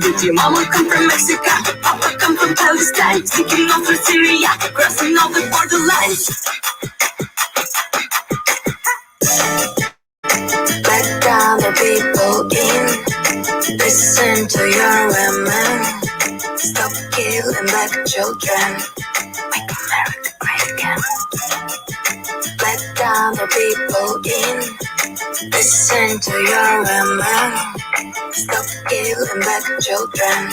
Did your mama come from Mexico? Papa come from Palestine? Sneaking off through Syria, crossing all the borderlines. Let down the people in. Listen to your women. Stop killing black children. Make America great again. Let down the people in. Listen to your women. Stop killing black children.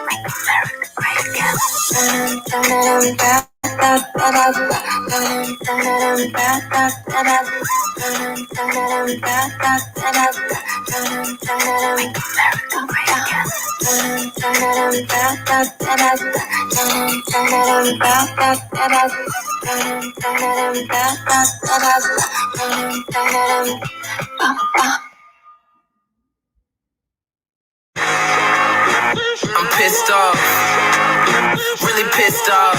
Make America great again. I'm pissed off, really pissed off.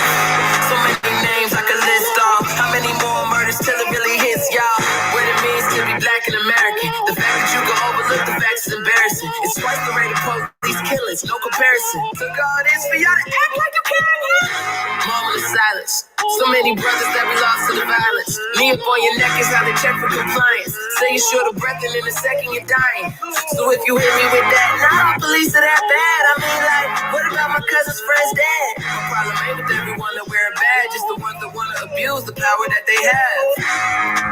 So many names I could list off. How many more murders till it really hits y'all? What it means to be black and American. The fact that you can overlook the facts is embarrassing. It's twice the rate of police killings, no comparison. So God is for y'all to act like you can. Moment of silence. So many brothers that we lost to the violence. Knee up on your neck is how they check for compliance. Say you're short of breath and in a second you're dying. So if you hit me with that, nah, police are that bad. I mean, like, what about my cousin's friend's dad? My problem ain't with everyone that wear a badge, just the ones that want to abuse the power that they have.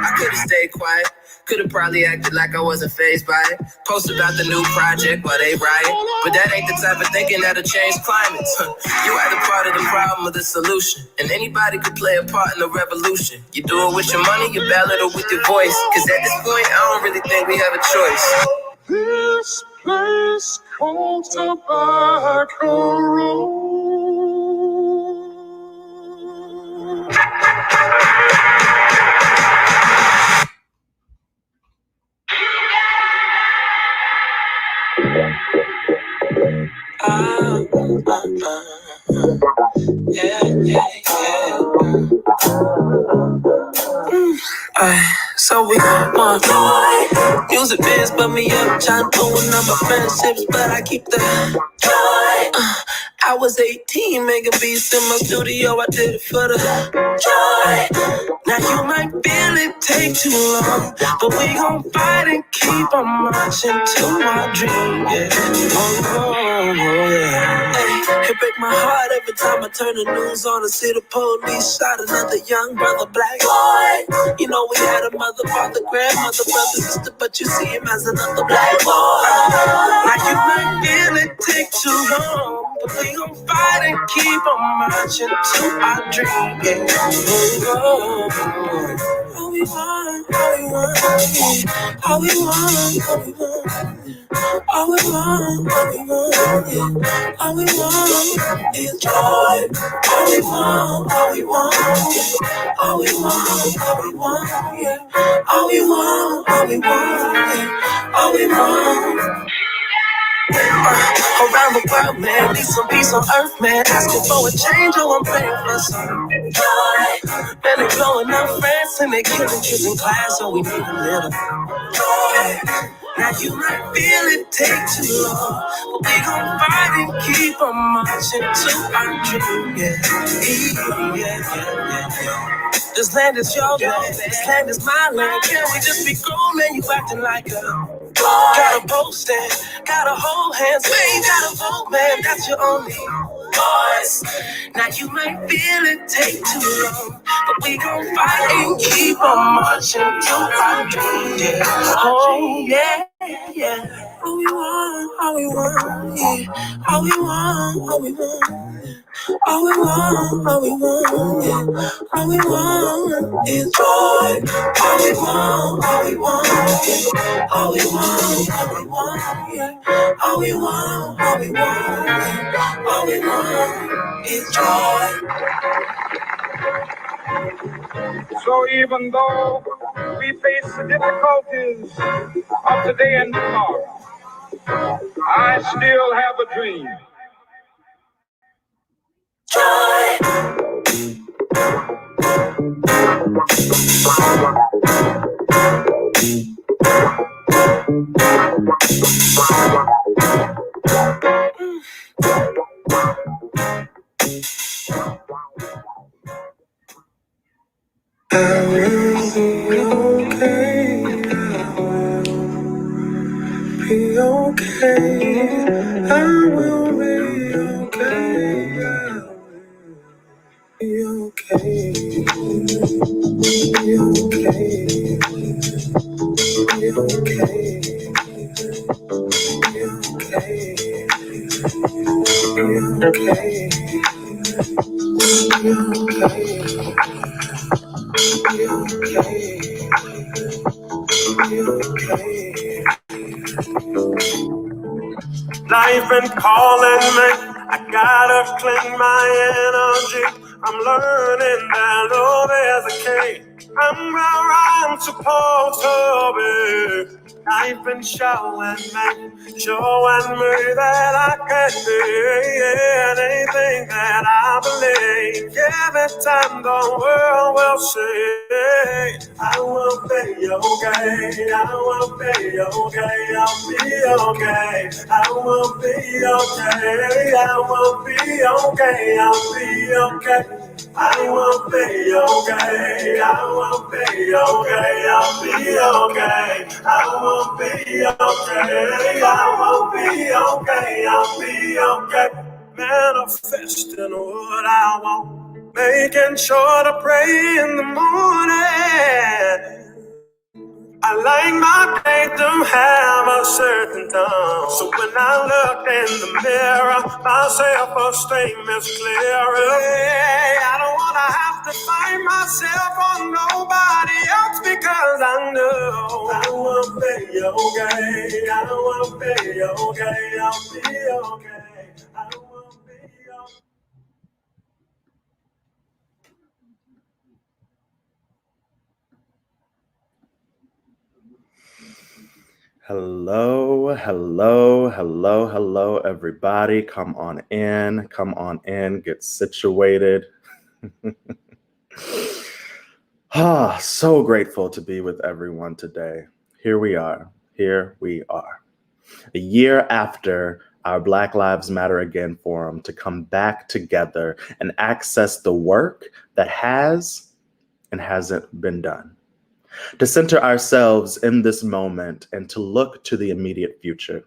I could've stayed quiet. Could've probably acted like I wasn't fazed by it. Post about the new project while they riot. But that ain't the type of thinking that'll change climates. You either part of the problem or the solution. And anybody could play a part in the revolution. You do it with your money, you ballot or with your voice. Cause at this point, I don't really think we have a choice. This place called Tobacco Road. So we music biz, but me up, trying to pull on my friendships, but I keep the joy. I was 18, making beats in my studio, I did it for the joy. Now you might feel it take too long, but we gon' fight and keep on marching to our dream, yeah. Oh, yeah. Hey, it break my heart every time I turn the news on and see the police shot another young brother, black boy. You know we had a mother, father, grandmother, brother, sister, but you see him as another black boy. Now you might feel it take too long, but we gon' fight and keep on marching to our dream, yeah. Oh, all we want, all we want, yeah. All we want, all we want, yeah. All we want, all we want, yeah. All we want is joy. All we want, all we want, yeah. All we want, all we want, yeah. All we want, all we want, yeah. All we want. Around the world, man, need some peace on earth, man. Asking for a change, oh, I'm praying for some joy. Man, they blowing up France and they killing kids in class, so we need a little joy. Now you might feel it take too long, but we gon' fight and keep on marching to our dream, yeah. This land is your land, this land is my land. Can't we just be grown, man? You acting like a gotta post it, gotta hold hands, man. You gotta vote, man. That's your only voice. Now you might feel it take too long, but we gon' fight and keep on marching to our dream, yeah. Oh yeah, yeah. All we want, all we want, yeah. All we want, all we want, yeah. All we want, all we want, yeah. All we want is joy. All we want, all we want, yeah. All we want, all we want, yeah. All we want, all we want, yeah. All we want is joy. So even though we face the difficulties of today and tomorrow, I still have a dream. Joy. I will be okay. Be okay. I will be okay. Be okay. Be okay. Be okay. Be okay. Be okay. Life been calling me, I gotta clean my energy. I'm learning that love is a key. I'm where I'm supposed to be. Life been showing me that I can be anything that I believe. Every time the world will see, I will be okay. I will be okay. I'll be okay. I will be okay. I will be okay. I'll be okay. I will be okay. I will be okay. I'll be okay. I will be okay. I will be okay. I'll be okay. Manifesting what I want, making sure to pray in the morning. I like my day to have a certain tone. So when I look in the mirror, my self-esteem is clearer. I don't wanna have to find myself on nobody else because I know I will be okay. I will be okay. I'll be okay. I will be okay. Hello, everybody. Come on in, get situated. So grateful to be with everyone today. Here we are. A year after our Black Lives Matter Again forum to come back together and access the work that has and hasn't been done. To center ourselves in this moment and to look to the immediate future,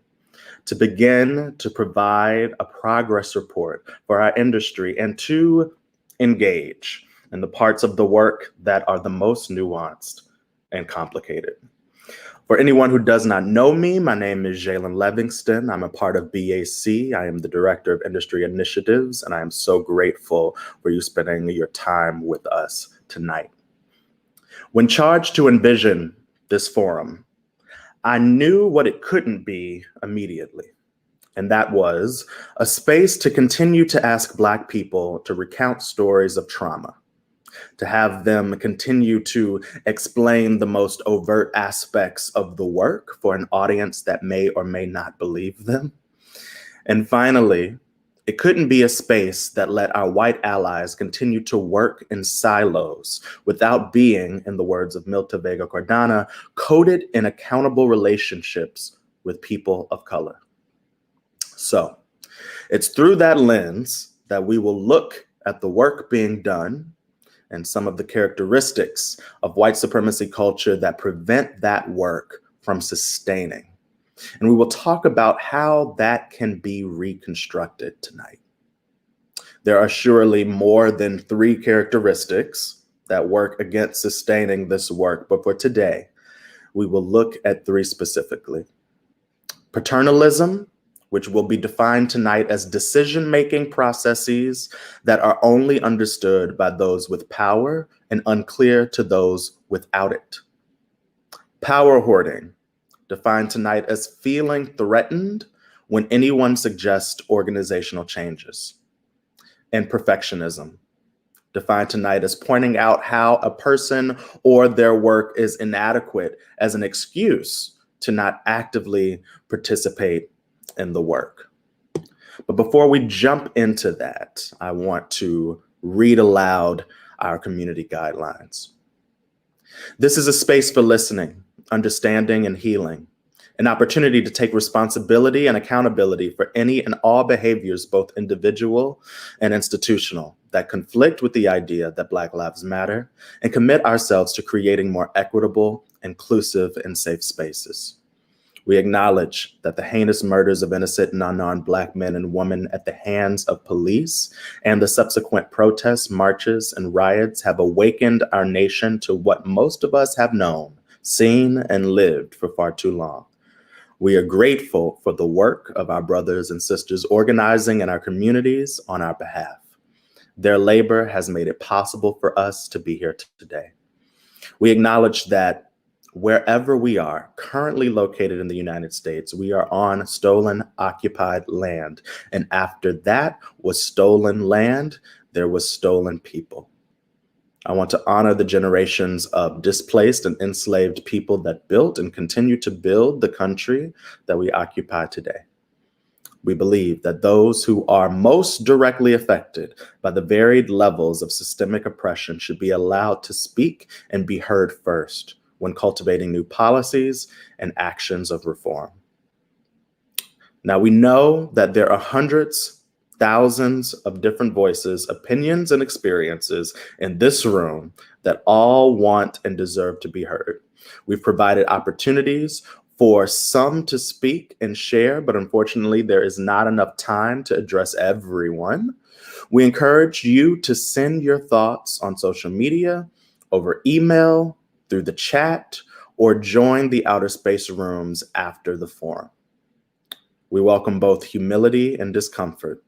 to begin to provide a progress report for our industry and to engage in the parts of the work that are the most nuanced and complicated. For anyone who does not know me, my name is Jalen Livingston. I'm a part of BAC. I am the Director of Industry Initiatives, and I am so grateful for you spending your time with us tonight. When charged to envision this forum, I knew what it couldn't be immediately, and that was a space to continue to ask Black people to recount stories of trauma, to have them continue to explain the most overt aspects of the work for an audience that may or may not believe them. And finally, it couldn't be a space that let our white allies continue to work in silos without being, in the words of Milta Vega Cardana, coded in accountable relationships with people of color. So it's through that lens that we will look at the work being done and some of the characteristics of white supremacy culture that prevent that work from sustaining. And we will talk about how that can be reconstructed tonight. There are surely more than 3 characteristics that work against sustaining this work, but for today, we will look at 3 specifically. Paternalism, which will be defined tonight as decision-making processes that are only understood by those with power and unclear to those without it. Power hoarding, defined tonight as feeling threatened when anyone suggests organizational changes. And perfectionism, defined tonight as pointing out how a person or their work is inadequate as an excuse to not actively participate in the work. But before we jump into that, I want to read aloud our community guidelines. This is a space for listening, understanding, and healing, an opportunity to take responsibility and accountability for any and all behaviors, both individual and institutional, that conflict with the idea that Black Lives Matter, and commit ourselves to creating more equitable, inclusive, and safe spaces. We acknowledge that the heinous murders of innocent and unarmed Black men and women at the hands of police and the subsequent protests, marches, and riots have awakened our nation to what most of us have known, seen, and lived for far too long. We are grateful for the work of our brothers and sisters organizing in our communities on our behalf. Their labor has made it possible for us to be here today. We acknowledge that wherever we are currently located in the United States, we are on stolen, occupied land. And after that was stolen land, there was stolen people. I want to honor the generations of displaced and enslaved people that built and continue to build the country that we occupy today. We believe that those who are most directly affected by the varied levels of systemic oppression should be allowed to speak and be heard first when cultivating new policies and actions of reform. Now, we know that there are hundreds, thousands of different voices, opinions, and experiences in this room that all want and deserve to be heard. We've provided opportunities for some to speak and share, but unfortunately, there is not enough time to address everyone. We encourage you to send your thoughts on social media, over email, through the chat, or join the outer space rooms after the forum. We welcome both humility and discomfort,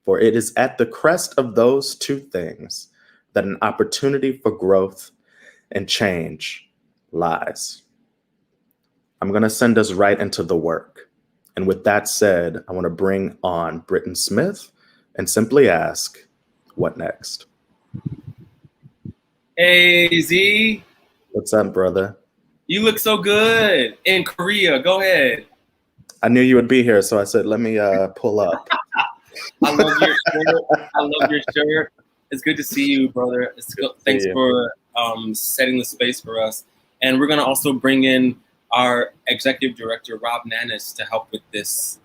for it is at the crest of those two things that an opportunity for growth and change lies. I'm going to send us right into the work. And with that said, I want to bring on Britton Smith and simply ask, what next? Hey, Z. What's up, brother? You look so good in Korea. Go ahead. I knew you would be here, so I said, let me pull up. I love your shirt. I love your shirt. It's good to see you, brother. Thanks for setting the space for us. And we're going to also bring in our executive director, Rob Nanis, to help with this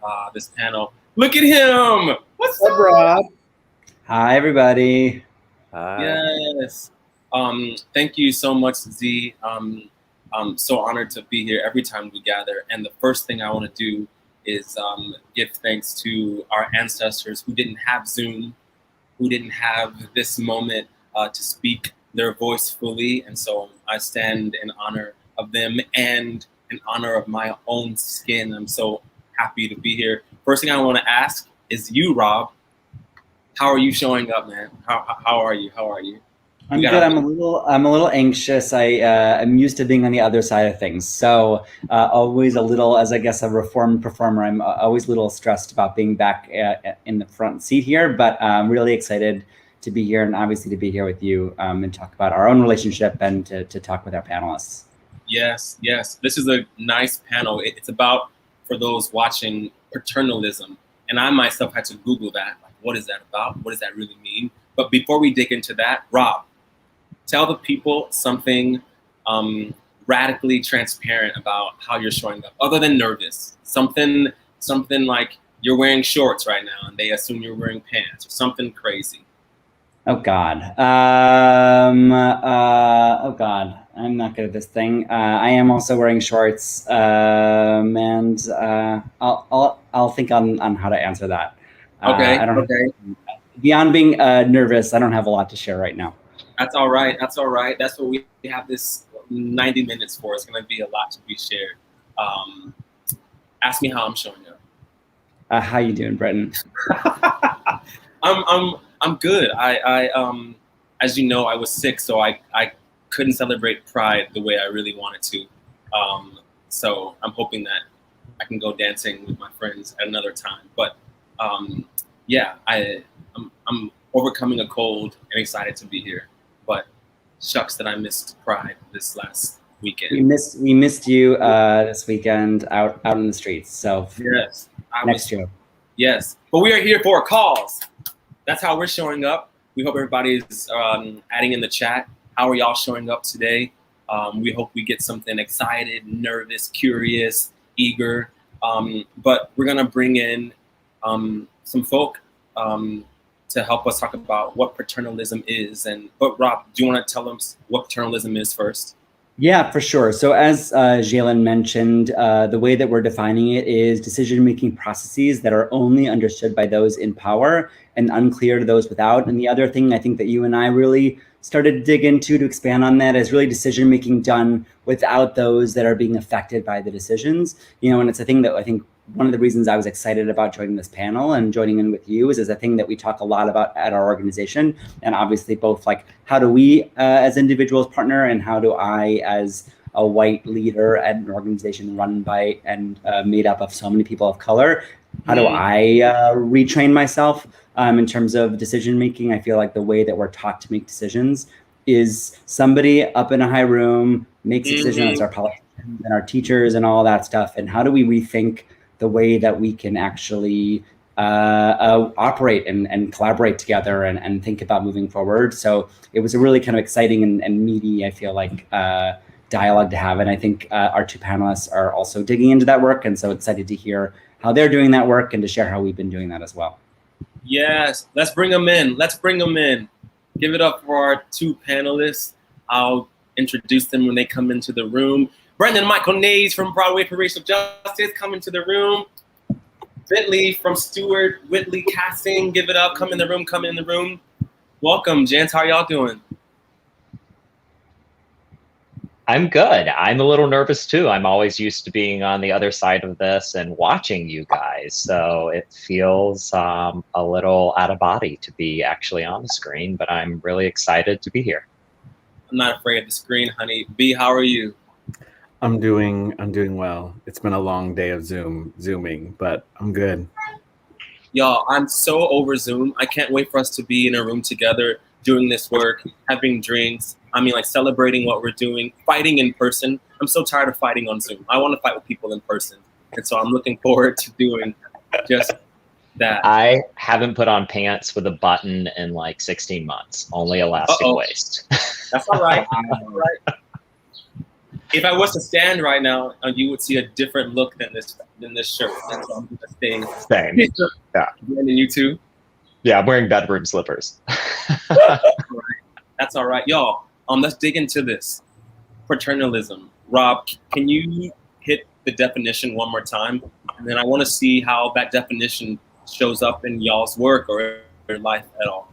panel. Look at him. What's up, Rob? Hi, everybody. Hi. Yes. Thank you so much, Z. I'm so honored to be here every time we gather. And the first thing I want to do is give thanks to our ancestors who didn't have Zoom, who didn't have this moment to speak their voice fully. And so I stand in honor of them and in honor of my own skin. I'm so happy to be here. First thing I want to ask is you, Rob. How are you showing up, man? How are you? How are you? I'm good. I'm a little anxious. I'm used to being on the other side of things, so always a little, as I guess a reformed performer, I'm always a little stressed about being back in the front seat here. But I'm really excited to be here, and obviously to be here with you and talk about our own relationship and to talk with our panelists. Yes. This is a nice panel. It's about, for those watching, paternalism, and I myself had to Google that. Like, what is that about? What does that really mean? But before we dig into that, Rob, tell the people something radically transparent about how you're showing up, other than nervous. Something like you're wearing shorts right now and they assume you're wearing pants, or something crazy. Oh God. Oh God. I'm not good at this thing. I am also wearing shorts, and I'll think on how to answer that. Okay. Beyond being nervous, I don't have a lot to share right now. That's all right. That's what we have this 90 minutes for. It's going to be a lot to be shared. Ask me how I'm showing up. How you doing, Britton? I'm good. I as you know, I was sick, so I couldn't celebrate Pride the way I really wanted to. So I'm hoping that I can go dancing with my friends at another time. But yeah, I'm overcoming a cold and excited to be here. But shucks that I missed Pride this last weekend. We missed you this weekend out in the streets. So yes, next year. Yes, but we are here for calls. That's how we're showing up. We hope everybody's adding in the chat. How are y'all showing up today? We hope we get something excited, nervous, curious, eager. But we're gonna bring in some folk to help us talk about what paternalism is. But Rob, do you want to tell them what paternalism is first? Yeah, for sure. So as Jalen mentioned, the way that we're defining it is decision-making processes that are only understood by those in power and unclear to those without. And the other thing I think that you and I really started to dig into to expand on that is really decision-making done without those that are being affected by the decisions. And it's a thing that I think one of the reasons I was excited about joining this panel and joining in with you is a thing that we talk a lot about at our organization. And obviously both like how do we as individuals partner and how do I as a white leader at an organization run by and made up of so many people of color, how do I retrain myself in terms of decision making? I feel like the way that we're taught to make decisions is somebody up in a high room makes a decision. It's our politicians and our teachers and all that stuff. And how do we rethink the way that we can actually operate and collaborate together and think about moving forward? So it was a really kind of exciting and meaty, I feel like, dialogue to have. And I think our two panelists are also digging into that work. And so excited to hear how they're doing that work and to share how we've been doing that as well. Yes, let's bring them in. Let's bring them in. Give it up for our two panelists. I'll introduce them when they come into the room. Brendan Michael Nays from Broadway for Racial Justice, come into the room. Bentley from Stewart Whitley Casting, give it up, come in the room, come in the room. Welcome, gents, how are y'all doing? I'm good. I'm a little nervous too. I'm always used to being on the other side of this and watching you guys. So it feels a little out of body to be actually on the screen, but I'm really excited to be here. I'm not afraid of the screen, honey. B, how are you? I'm doing well. It's been a long day of zooming, but I'm good. Y'all, I'm so over Zoom. I can't wait for us to be in a room together doing this work, having drinks. I mean, like celebrating what we're doing, fighting in person. I'm so tired of fighting on Zoom. I want to fight with people in person. And so I'm looking forward to doing just that. I haven't put on pants with a button in like 16 months, only elastic waist. That's all right. That's all right. If I was to stand right now, you would see a different look than this shirt. And so I'm going to stay. Same. Yeah. And you too? Yeah, I'm wearing bedroom slippers. That's all right. Y'all, let's dig into this. Paternalism. Rob, can you hit the definition one more time? And then I want to see how that definition shows up in y'all's work or your life at all.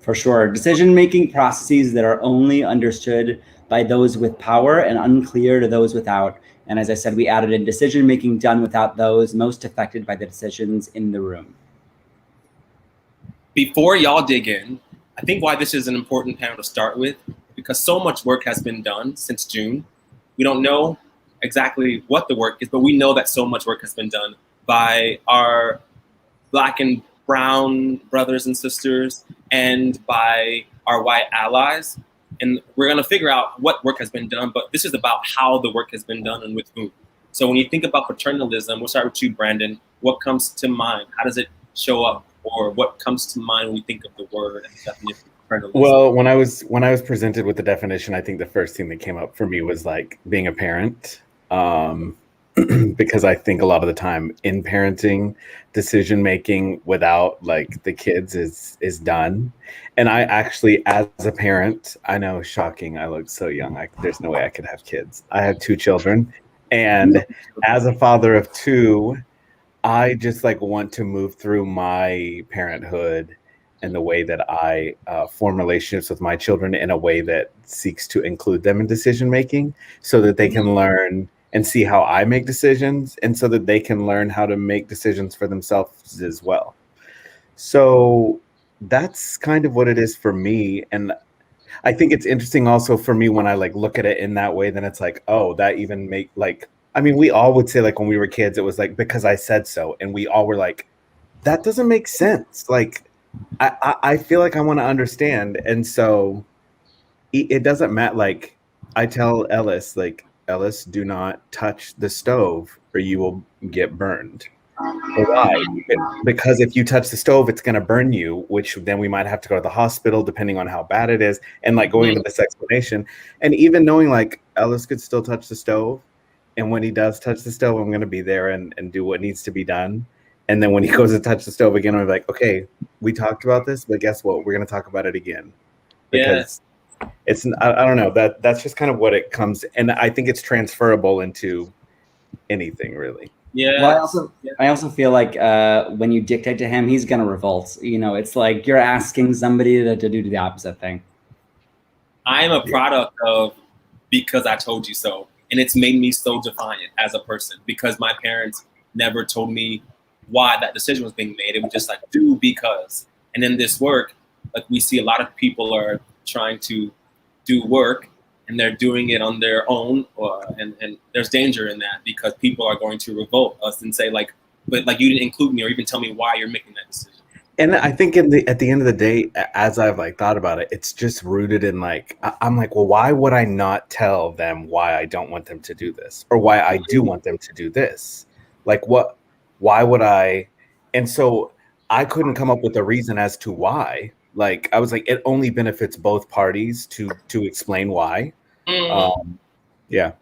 For sure. Decision-making processes that are only understood by those with power and unclear to those without. And as I said, we added in decision-making done without those most affected by the decisions in the room. Before y'all dig in, I think why this is an important panel to start with, because so much work has been done since June. We don't know exactly what the work is, but we know that so much work has been done by our Black and brown brothers and sisters and by our white allies. And we're going to figure out what work has been done, but this is about how the work has been done and with whom. So when you think about paternalism, we'll start with you, Brandon. What comes to mind? How does it show up? Or what comes to mind when you think of the word and the definition of paternalism? Well, when I was presented with the definition, I think the first thing that came up for me was like being a parent. Because I think a lot of the time in parenting, decision making without like the kids is done. And I actually, as a parent, I know, shocking, I look so young. There's no way I could have kids. I have 2 children, and as a father of 2, I just like want to move through my parenthood and the way that I form relationships with my children in a way that seeks to include them in decision making, so that they can learn and see how I make decisions, and so that they can learn how to make decisions for themselves as well. So that's kind of what it is for me. And I think it's interesting also for me when I like look at it in that way, then it's like, oh, that even make like, I mean, we all would say like when we were kids, it was like, because I said so. And we all were like, that doesn't make sense. Like, I feel like I want to understand. And so it doesn't matter. Like I tell Ellis, like, Ellis, do not touch the stove or you will get burned. Well, why? Because if you touch the stove, it's going to burn you, which then we might have to go to the hospital depending on how bad it is. And like going into this explanation, and even knowing like Ellis could still touch the stove. And when he does touch the stove, I'm going to be there and do what needs to be done. And then when he goes to touch the stove again, I'm like, okay, we talked about this, but guess what? We're going to talk about it again. Because it's, I don't know, that's just kind of what it comes. And I think it's transferable into anything really. Yeah. Well, I also feel like when you dictate to him, he's gonna revolt. You know, it's like you're asking somebody to do the opposite thing. I'm a product of because I told you so, and it's made me so defiant as a person because my parents never told me why that decision was being made. It was just like do because. And in this work, like we see a lot of people are trying to do work. And they're doing it on their own, and there's danger in that because people are going to revolt us and say like, but like you didn't include me or even tell me why you're making that decision. And I think at the end of the day, as I've like thought about it, it's just rooted in like I'm like, well, why would I not tell them why I don't want them to do this or why I do want them to do this? Like what? Why would I? And so I couldn't come up with a reason as to why. Like I was like, it only benefits both parties to explain why. Yeah.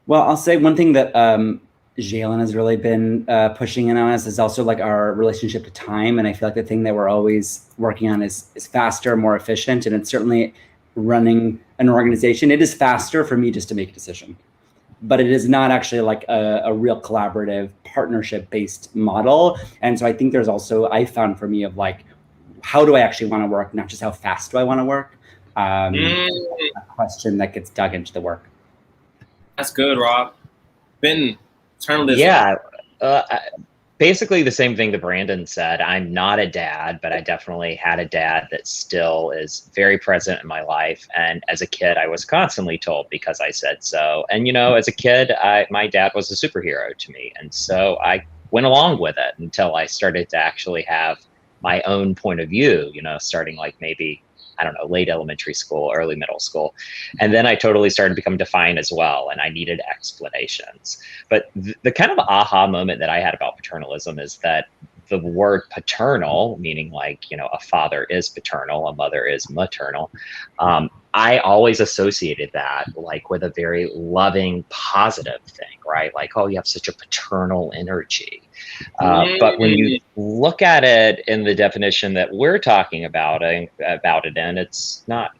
Well, I'll say one thing that Jalen has really been pushing in on us is also like our relationship to time. And I feel like the thing that we're always working on is faster, more efficient. And it's certainly running an organization. It is faster for me just to make a decision, but it is not actually like a real collaborative partnership based model. And so I think there's also, I found for me of like, how do I actually want to work? Not just how fast do I want to work? A question that gets dug into the work. That's good, Rob. Ben, turn this. Yeah, basically the same thing that Brandon said. I'm not a dad, but I definitely had a dad that still is very present in my life. And as a kid, I was constantly told because I said so. And, you know, as a kid, my dad was a superhero to me. And so I went along with it until I started to actually have my own point of view, you know, starting like maybe, I don't know, late elementary school, early middle school. And then I totally started to become defiant as well. And I needed explanations. But the kind of aha moment that I had about paternalism is that the word paternal, meaning like, you know, a father is paternal, a mother is maternal. I always associated that like with a very loving, positive thing, right? Like, oh, you have such a paternal energy. But when you look at it in the definition that we're talking about it in, it's not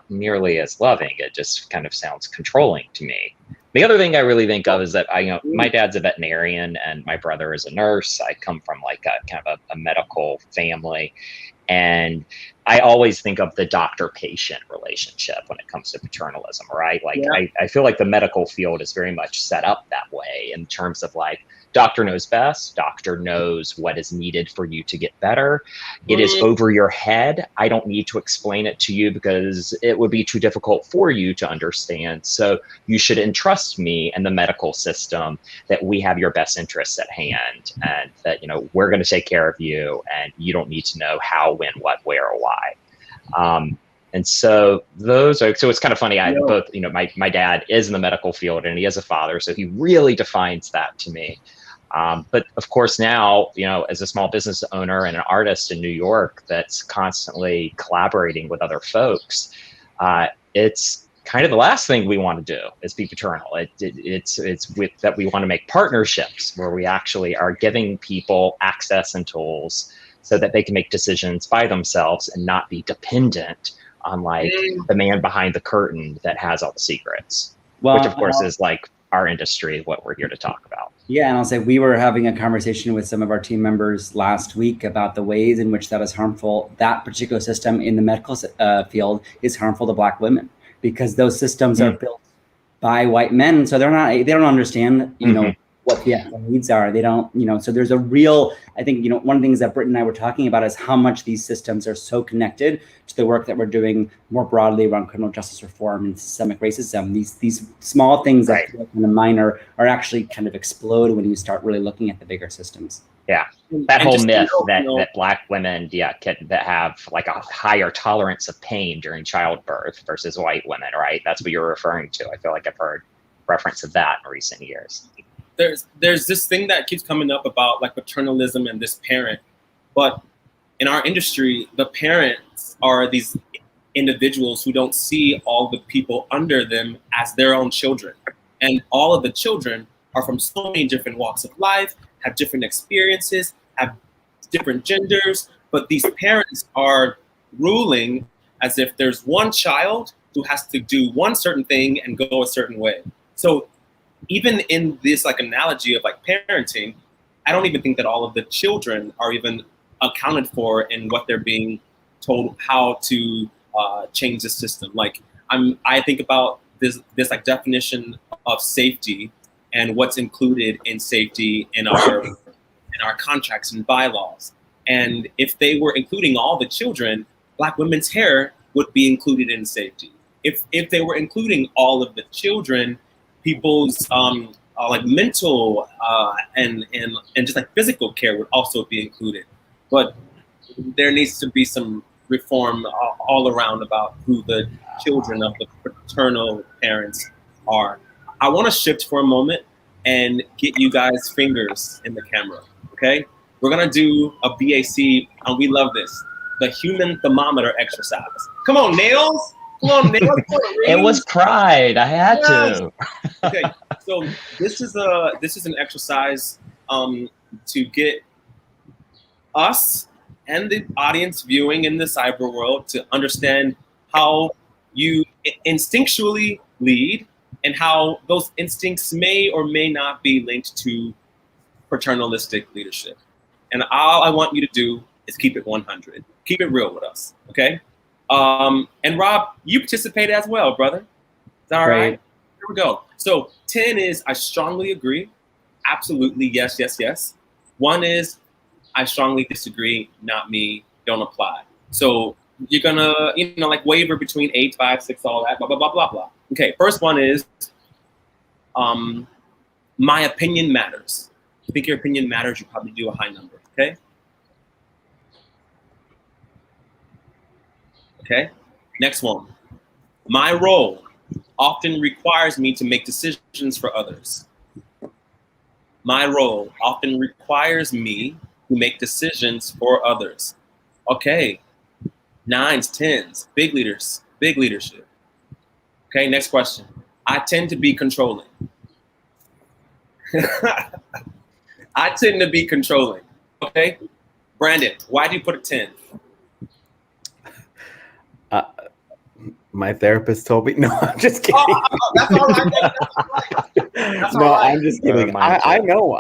nearly as loving. It just kind of sounds controlling to me. The other thing I really think of is that my dad's a veterinarian and my brother is a nurse. I come from like a kind of a medical family. And I always think of the doctor-patient relationship when it comes to paternalism, right? Like I feel like the medical field is very much set up that way in terms of like, doctor knows best. Doctor knows what is needed for you to get better. It is over your head. I don't need to explain it to you because it would be too difficult for you to understand. So you should entrust me and the medical system that we have your best interests at hand and that, you know, we're going to take care of you and you don't need to know how, when, what, where, or why. And so those are, so it's kind of funny. I both, you know, my dad is in the medical field and he is a father. So he really defines that to me. But of course now, you know, as a small business owner and an artist in New York that's constantly collaborating with other folks, it's kind of the last thing we want to do is be paternal. It's with that we want to make partnerships where we actually are giving people access and tools so that they can make decisions by themselves and not be dependent on like the man behind the curtain that has all the secrets, which of course is like our industry, what we're here to talk about. Yeah, and I'll say we were having a conversation with some of our team members last week about the ways in which that is harmful. That particular system in the medical field is harmful to Black women because those systems are built by white men, so they don't understand, you know, what the actual needs are. They don't, you know, so there's a real, I think, you know, one of the things that Britt and I were talking about is how much these systems are so connected to the work that we're doing more broadly around criminal justice reform and systemic racism. These small things that feel kind of minor are actually kind of explode when you start really looking at the bigger systems. Yeah, that whole myth that Black women, that have like a higher tolerance of pain during childbirth versus white women, right? That's what you're referring to. I feel like I've heard reference of that in recent years. there's this thing that keeps coming up about like paternalism and this parent, but in our industry, the parents are these individuals who don't see all the people under them as their own children. And all of the children are from so many different walks of life, have different experiences, have different genders, but these parents are ruling as if there's one child who has to do one certain thing and go a certain way. So even in this like analogy of like parenting, I don't even think that all of the children are even accounted for in what they're being told how to change the system. Like I think about this like definition of safety and what's included in safety in our contracts and bylaws. And if they were including all the children, Black women's hair would be included in safety. If they were including all of the children, people's like mental and just like physical care would also be included. But there needs to be some reform all around about who the children of the paternal parents are. I want to shift for a moment and get you guys' fingers in the camera, okay? We're gonna do a BAC, and we love this, the human thermometer exercise. Come on, nails. Come on, nails. It was pride. I had to. Okay, so this is an exercise to get us and the audience viewing in the cyber world to understand how you instinctually lead and how those instincts may or may not be linked to paternalistic leadership. And all I want you to do is keep it 100. Keep it real with us, okay? And Rob, you participated as well, brother. Is that all right? Here we go. So 10 is I strongly agree. Absolutely, yes, yes, yes. 1 is I strongly disagree, not me, don't apply. So you're gonna, like waver between 8, 5, 6, all that, blah, blah, blah, blah, blah. Okay, first one is my opinion matters. If you think your opinion matters, you probably do a high number, okay? Okay, next one. My role often requires me to make decisions for others. My role often requires me to make decisions for others. Okay, 9s, 10s, big leaders, big leadership. Okay, next question. I tend to be controlling. I tend to be controlling. Okay, Brandon, why do you put a 10? My therapist told me. No, I'm just kidding. That's all right. That's all right. That's No, all right. I'm just kidding. I know.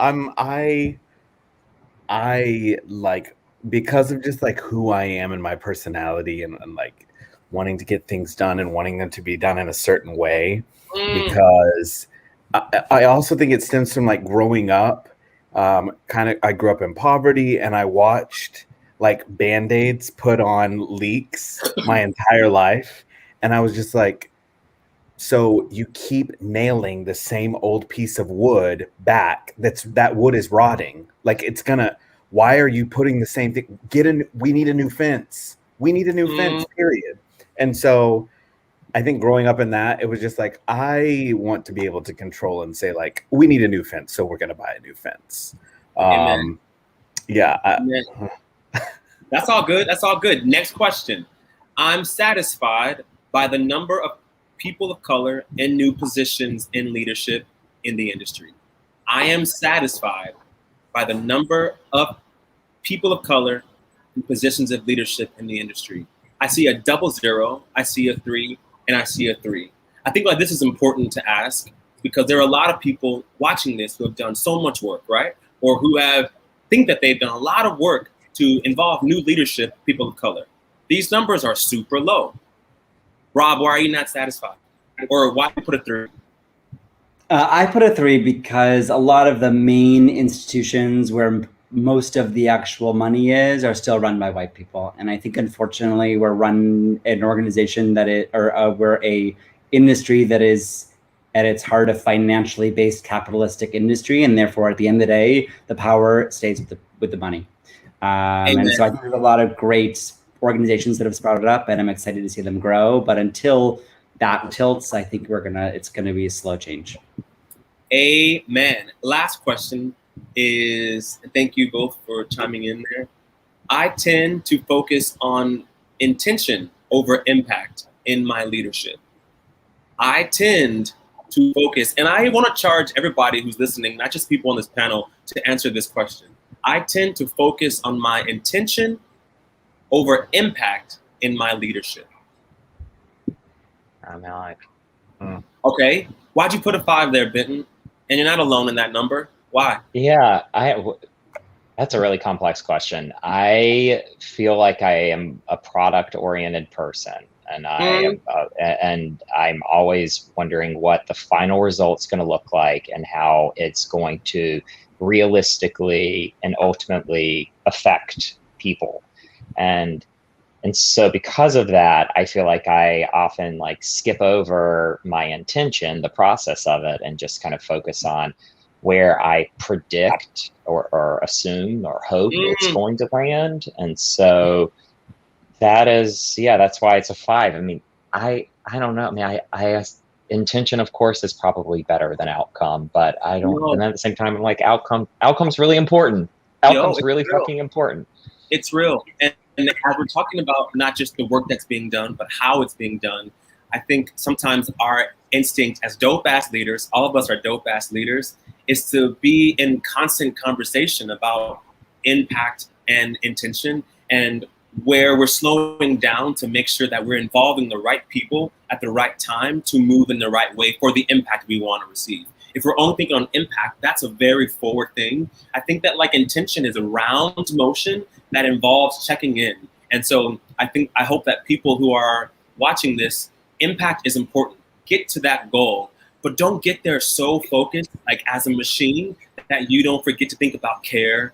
I like, because of just like who I am and my personality and like wanting to get things done and wanting them to be done in a certain way. Because I also think it stems from like growing up. I grew up in poverty, and I watched like Band-Aids put on leaks my entire life. And I was just like, so you keep nailing the same old piece of wood back. That wood is rotting. Like why are you putting the same thing? We need a new fence. We need a new fence, period. And so I think growing up in that, it was just like, I want to be able to control and say like, we need a new fence, so we're going to buy a new fence. Amen. Yeah. Amen. That's all good. That's all good. Next question. I'm satisfied by the number of people of color in new positions in leadership in the industry. I am satisfied by the number of people of color in positions of leadership in the industry. I see a 00, I see a 3, and I see a 3. I think like this is important to ask because there are a lot of people watching this who have done so much work, right? Or who think that they've done a lot of work to involve new leadership, people of color. These numbers are super low. Rob, why are you not satisfied? Or why put a 3? I put a 3 because a lot of the main institutions where most of the actual money are still run by white people. And I think, unfortunately, we're run an organization we're a industry that is at its heart a financially based capitalistic industry. And therefore, at the end of the day, the power stays with the money. And so I think there's a lot of great organizations that have sprouted up, and I'm excited to see them grow. But until that tilts, I think it's gonna be a slow change. Amen. Last question is, thank you both for chiming in there. I tend to focus on intention over impact in my leadership. I tend to focus, and I want to charge everybody who's listening, not just people on this panel, to answer this question. I tend to focus on my intention over impact in my leadership. I'm like, Okay, why'd you put a 5 there, Benton? And you're not alone in that number. Why? yeah, that's a really complex question. I feel like I am a product-oriented person, and I'm always wondering what the final result's going to look like and how it's going to realistically and ultimately affect people. And so because of that, I feel like I often like skip over my intention, the process of it, and just kind of focus on where I predict or assume or hope it's going to land. And so that's why it's a 5. I mean, I don't know. I mean, I intention, of course, is probably better than outcome, but I don't, and at the same time, I'm like, outcome's really important. Outcome's really fucking important. It's real. And as we're talking about not just the work that's being done, but how it's being done, I think sometimes our instinct as dope-ass leaders, all of us are dope-ass leaders, is to be in constant conversation about impact and intention, and where we're slowing down to make sure that we're involving the right people at the right time to move in the right way for the impact we want to receive. If we're only thinking on impact, that's a very forward thing. I think that like intention is a round motion that involves checking in. And so I hope that people who are watching this, impact is important. Get to that goal, but don't get there so focused, like as a machine, that you don't forget to think about care,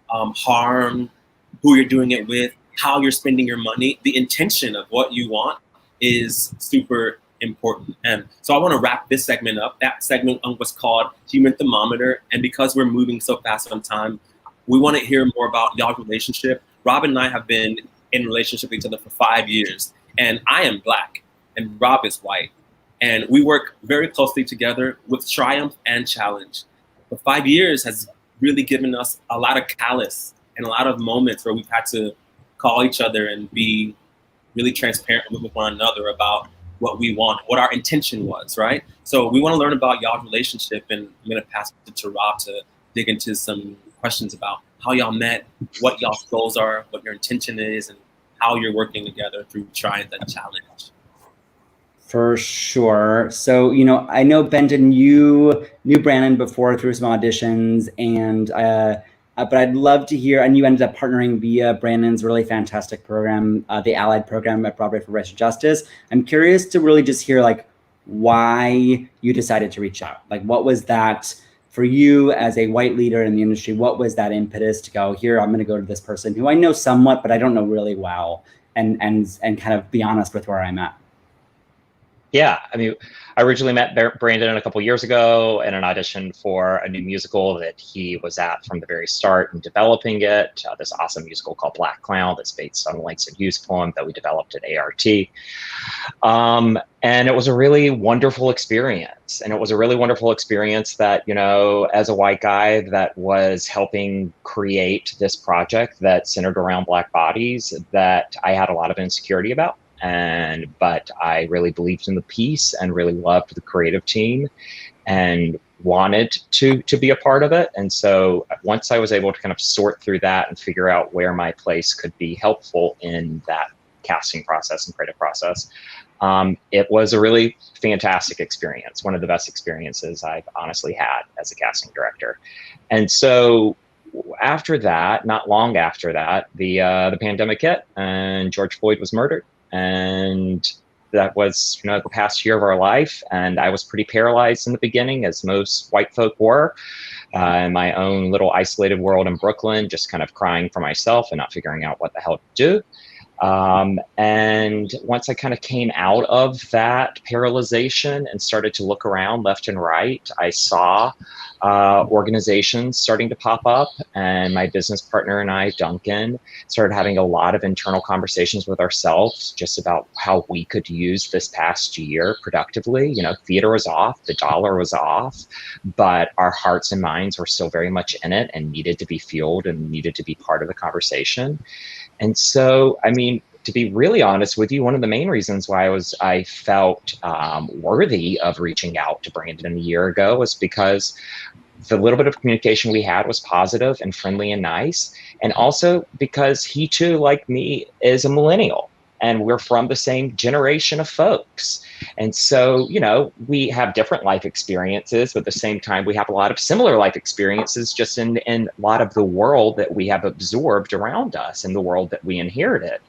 harm, who you're doing it with, how you're spending your money. The intention of what you want is super important. And so I want to wrap this segment up. That segment was called Human Thermometer. And because we're moving so fast on time, we want to hear more about y'all's relationship. Rob and I have been in relationship with each other for 5 years. And I am Black and Rob is white. And we work very closely together with triumph and challenge. But 5 years has really given us a lot of callous and a lot of moments where we've had to call each other and be really transparent with one another about what we want, what our intention was, right? So we want to learn about y'all's relationship, and I'm going to pass it to Rob to dig into some questions about how y'all met, what y'all's goals are, what your intention is, and how you're working together through triumph and challenge. For sure. So, I know, Benton, you knew Brandon before through some auditions, and but I'd love to hear, and you ended up partnering via Brandon's really fantastic program, the Allied program at Broadway for Racial Justice. I'm curious to really just hear like why you decided to reach out. Like, what was that for you as a white leader in the industry? What was that impetus to go, here, I'm going to go to this person who I know somewhat, but I don't know really well, and kind of be honest with where I'm at? Yeah, I mean, I originally met Brandon a couple years ago in an audition for a new musical that he was at from the very start and developing it. This awesome musical called Black Clown that's based on a Langston Hughes poem that we developed at ART. And it was a really wonderful experience. And it was a really wonderful experience that, as a white guy that was helping create this project that centered around Black bodies, that I had a lot of insecurity about. But I really believed in the piece and really loved the creative team and wanted to be a part of it. And so once I was able to kind of sort through that and figure out where my place could be helpful in that casting process and creative process, it was a really fantastic experience. One of the best experiences I've honestly had as a casting director. And so after that, not long after that, the pandemic hit and George Floyd was murdered. And that was, the past year of our life. And I was pretty paralyzed in the beginning, as most white folk were, in my own little isolated world in Brooklyn, just kind of crying for myself and not figuring out what the hell to do. And once I kind of came out of that paralyzation and started to look around left and right, I saw organizations starting to pop up, and my business partner and I, Duncan, started having a lot of internal conversations with ourselves just about how we could use this past year productively. You know, theater was off, the dollar was off, but our hearts and minds were still very much in it and needed to be fueled and needed to be part of the conversation. And so, I mean, to be really honest with you, one of the main reasons why I felt worthy of reaching out to Brandon a year ago was because the little bit of communication we had was positive and friendly and nice. And also because he too, like me, is a millennial and we're from the same generation of folks. And so, you know, we have different life experiences, but at the same time, we have a lot of similar life experiences just in a lot of the world that we have absorbed around us and the world that we inherited.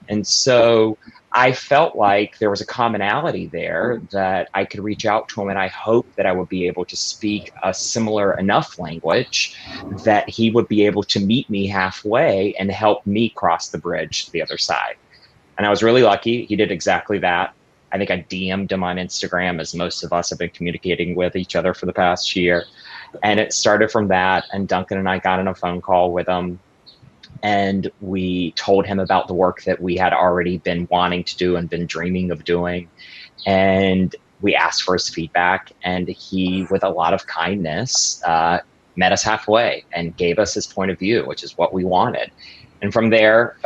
And so I felt like there was a commonality there that I could reach out to him, and I hoped that I would be able to speak a similar enough language that he would be able to meet me halfway and help me cross the bridge to the other side. And I was really lucky. He did exactly that. I think I DM'd him on Instagram, as most of us have been communicating with each other for the past year. And it started from that. And Duncan and I got on a phone call with him. And we told him about the work that we had already been wanting to do and been dreaming of doing. And we asked for his feedback. And he, with a lot of kindness, met us halfway and gave us his point of view, which is what we wanted. And from there,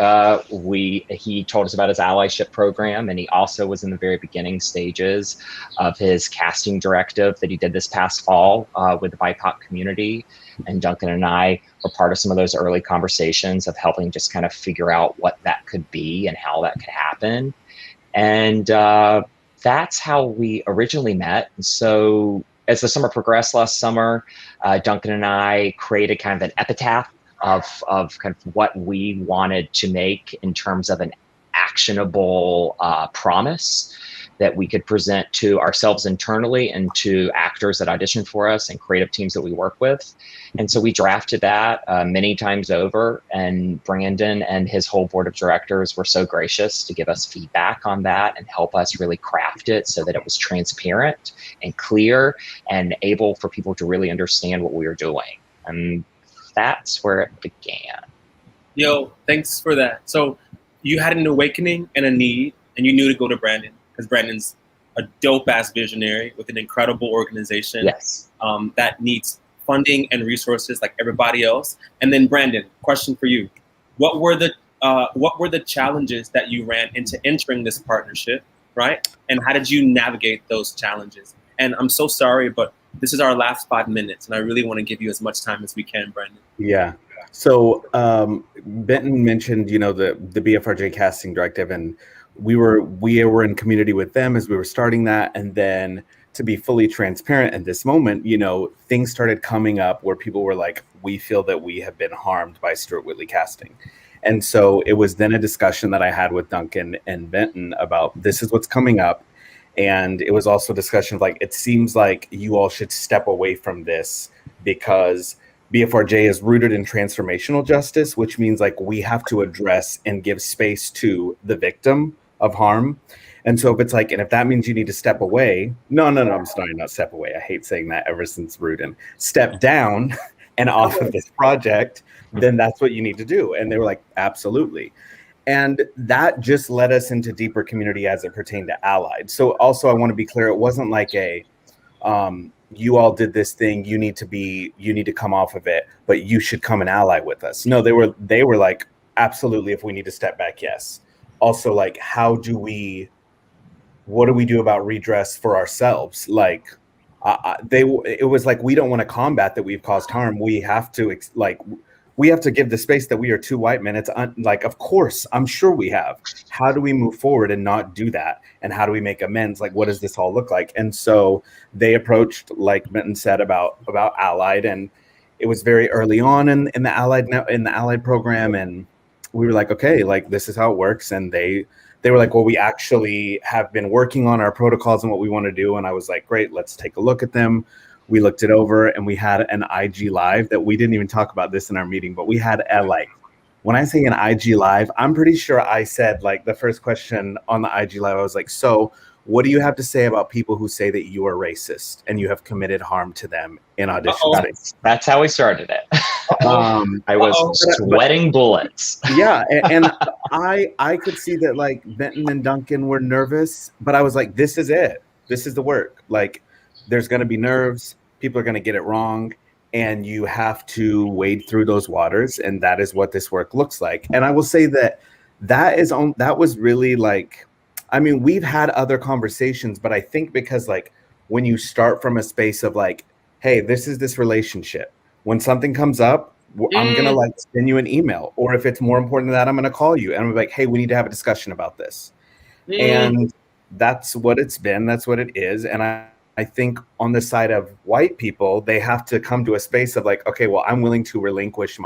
he told us about his allyship program, and he also was in the very beginning stages of his casting directive that he did this past fall with the BIPOC community. And Duncan and I were part of some of those early conversations of helping just kind of figure out what that could be and how that could happen. And that's how we originally met. And so as the summer progressed last summer, Duncan and I created kind of an epitaph of kind of what we wanted to make in terms of an actionable promise that we could present to ourselves internally and to actors that audition for us and creative teams that we work with. And so we drafted that many times over, and Brandon and his whole board of directors were so gracious to give us feedback on that and help us really craft it so that it was transparent and clear and able for people to really understand what we were doing. And that's where it began. Yo, thanks for that. So you had an awakening and a need, and you knew to go to Brandon because Brandon's a dope-ass visionary with an incredible organization. Yes. That needs funding and resources like everybody else. And then Brandon, question for you: what were the challenges that you ran into entering this partnership, right? And how did you navigate those challenges? And I'm so sorry, but this is our last 5 minutes, and I really want to give you as much time as we can, Brandon. Yeah. So Benton mentioned, you know, the BFRJ casting directive, and we were in community with them as we were starting that. And then, to be fully transparent at this moment, you know, things started coming up where people were like, we feel that we have been harmed by Stuart Whitley casting. And so it was then a discussion that I had with Duncan and Benton about this is what's coming up. And it was also a discussion of like, it seems like you all should step away from this because BFRJ is rooted in transformational justice, which means like we have to address and give space to the victim of harm. And so if it's like, and if that means you need to step away, no, I'm sorry, not step away. I hate saying that ever since Rudin. Step down and off of this project, then that's what you need to do. And they were like, absolutely. And that just led us into deeper community as it pertained to Allied. So also I want to be clear, it wasn't like a, you all did this thing, you need to come off of it, but you should come and ally with us. No, they were like, absolutely, if we need to step back, yes. Also, like, what do we do about redress for ourselves? Like, it was like, we don't want to combat that we've caused harm. We have to give the space that we are two white men. It's like, of course, I'm sure we have. How do we move forward and not do that? And how do we make amends? Like, what does this all look like? And so they approached, like Benton said, about Allied, and it was very early on in the Allied program, and we were like, okay, like this is how it works. And they were like, well, we actually have been working on our protocols and what we want to do. And I was like, great, let's take a look at them. We looked it over, and we had an IG live that we didn't even talk about this in our meeting, but we had when I say an IG live, I'm pretty sure I said like the first question on the IG live, I was like, so what do you have to say about people who say that you are racist and you have committed harm to them in audition space? That's how we started it. I was sweating bullets. Yeah, and I could see that like Benton and Duncan were nervous, but I was like, this is it. This is the work. Like, there's going to be nerves. People are going to get it wrong, and you have to wade through those waters, and that is what this work looks like. And I will say that that was really like, I mean, we've had other conversations, but I think because like when you start from a space of like, hey, this is this relationship. When something comes up, I'm gonna like send you an email, or if it's more important than that, I'm gonna call you and I'm like, hey, we need to have a discussion about this. And that's what it's been. That's what it is. And I think on the side of white people, they have to come to a space of like, okay, well, I'm willing to relinquish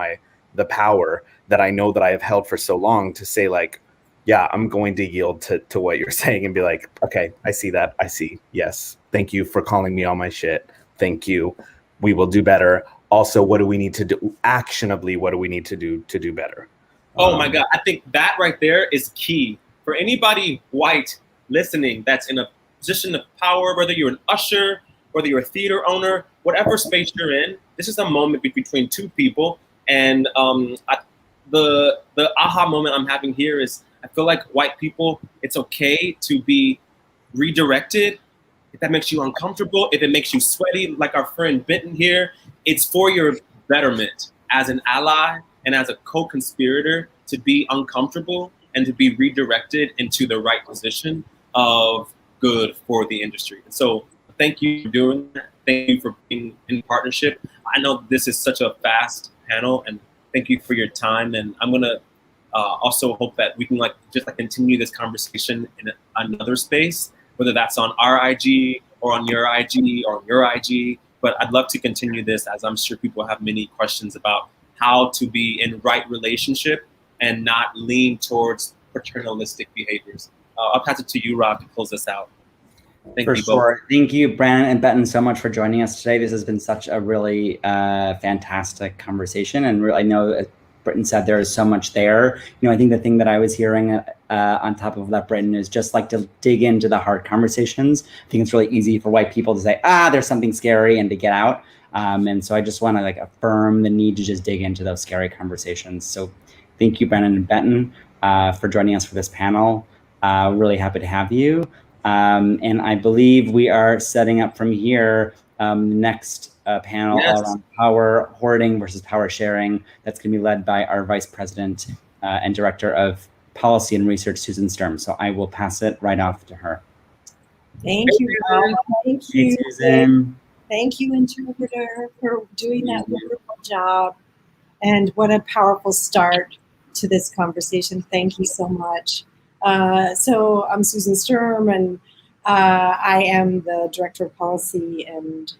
the power that I know that I have held for so long to say like, yeah, I'm going to yield to what you're saying and be like, okay, I see that. I see. Yes. Thank you for calling me on my shit. Thank you. We will do better. Also, what do we need to do actionably? What do we need to do better? Oh my God. I think that right there is key for anybody white listening that's in a position of power, whether you're an usher, whether you're a theater owner, whatever space you're in. This is a moment between two people. And the aha moment I'm having here is I feel like white people, it's okay to be redirected. If that makes you uncomfortable, if it makes you sweaty, like our friend Benton here, it's for your betterment as an ally and as a co-conspirator to be uncomfortable and to be redirected into the right position of good for the industry. And so thank you for doing that. Thank you for being in partnership. I know this is such a fast panel, and thank you for your time. And I'm gonna also hope that we can just continue this conversation in another space, whether that's on our IG or on your IG or on your IG. But I'd love to continue this, as I'm sure people have many questions about how to be in right relationship and not lean towards paternalistic behaviors. I'll pass it to you, Rob, to close this out. Thank you both. Thank you, Brandon and Benton, so much for joining us today. This has been such a really fantastic conversation. And I know, as Britton said, there is so much there. I think the thing that I was hearing on top of that, Britton, is just like to dig into the hard conversations. I think it's really easy for white people to say, there's something scary, and to get out. And so I just want to affirm the need to just dig into those scary conversations. So thank you, Brandon and Benton, for joining us for this panel. Really happy to have you. And I believe we are setting up from here the next panel around power hoarding versus power sharing. That's going to be led by our Vice President and Director of Policy and Research, Susan Sturm. So I will pass it right off to her. Thank you, Rob. Thank you, hey, Susan. Thank you, interpreter, for doing that wonderful job. And what a powerful start to this conversation. Thank you so much. So I'm Susan Sturm, and I am the Director of Policy and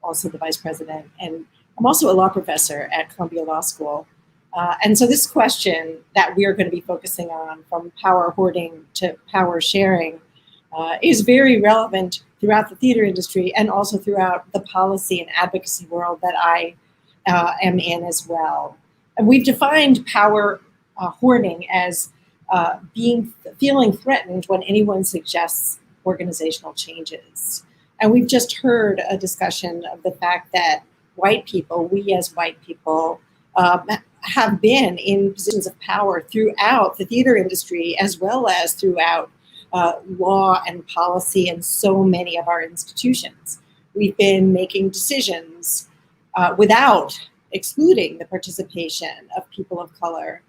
also the Vice President. And I'm also a law professor at Columbia Law School. And so this question that we're going to be focusing on, from power hoarding to power sharing, is very relevant throughout the theater industry and also throughout the policy and advocacy world that I am in as well. And we've defined power hoarding as feeling threatened when anyone suggests organizational changes. And we've just heard a discussion of the fact that white people, we as white people, have been in positions of power throughout the theater industry, as well as throughout law and policy in so many of our institutions. We've been making decisions without excluding the participation of people of color.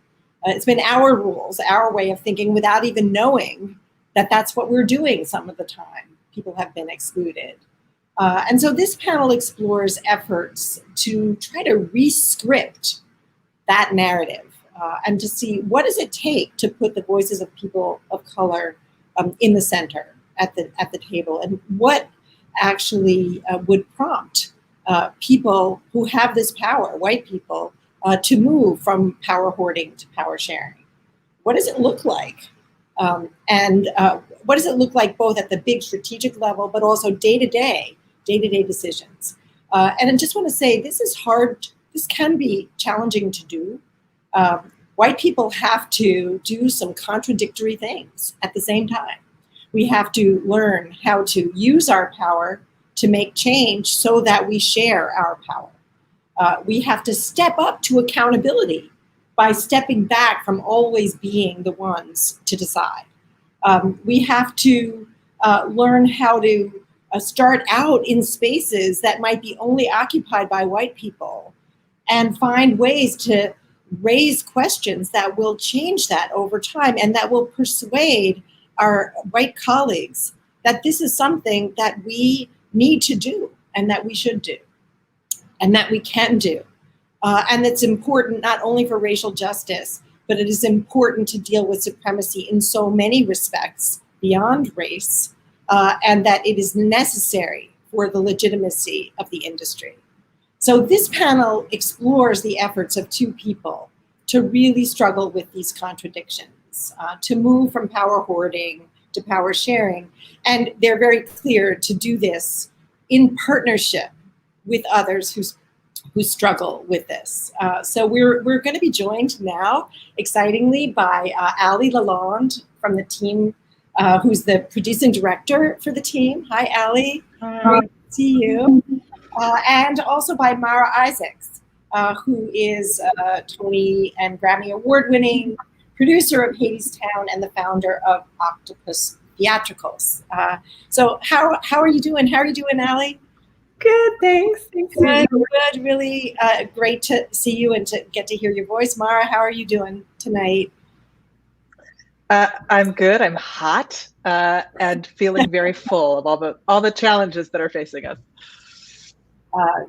It's been our rules, our way of thinking, without even knowing that that's what we're doing some of the time. People have been excluded. And so this panel explores efforts to try to re-script that narrative and to see what does it take to put the voices of people of color in the center at the table, and what actually would prompt people who have this power, white people, to move from power hoarding to power sharing. What does it look like? And what does it look like both at the big strategic level, but also day-to-day decisions? And I just want to say, this is hard. This can be challenging to do. white people have to do some contradictory things at the same time. We have to learn how to use our power to make change so that we share our power. We have to step up to accountability by stepping back from always being the ones to decide. We have to learn how to start out in spaces that might be only occupied by white people and find ways to raise questions that will change that over time and that will persuade our white colleagues that this is something that we need to do and that we should do and that we can do. And it's important not only for racial justice, but it is important to deal with supremacy in so many respects beyond race, and that it is necessary for the legitimacy of the industry. So this panel explores the efforts of two people to really struggle with these contradictions, to move from power hoarding to power sharing. And they're very clear to do this in partnership with others who struggle with this. So we're going to be joined now, excitingly, by Ali Lalonde from the team, who's the producing director for the team. Hi, Ali. Great to see you. And also by Mara Isaacs, who is a Tony and Grammy award-winning producer of Hadestown and the founder of Octopus Theatricals. So how are you doing? How are you doing, Ali? Good, thanks. Good. Really great to see you and to get to hear your voice. Mara, how are you doing tonight? I'm good. I'm hot and feeling very full of all the challenges that are facing us.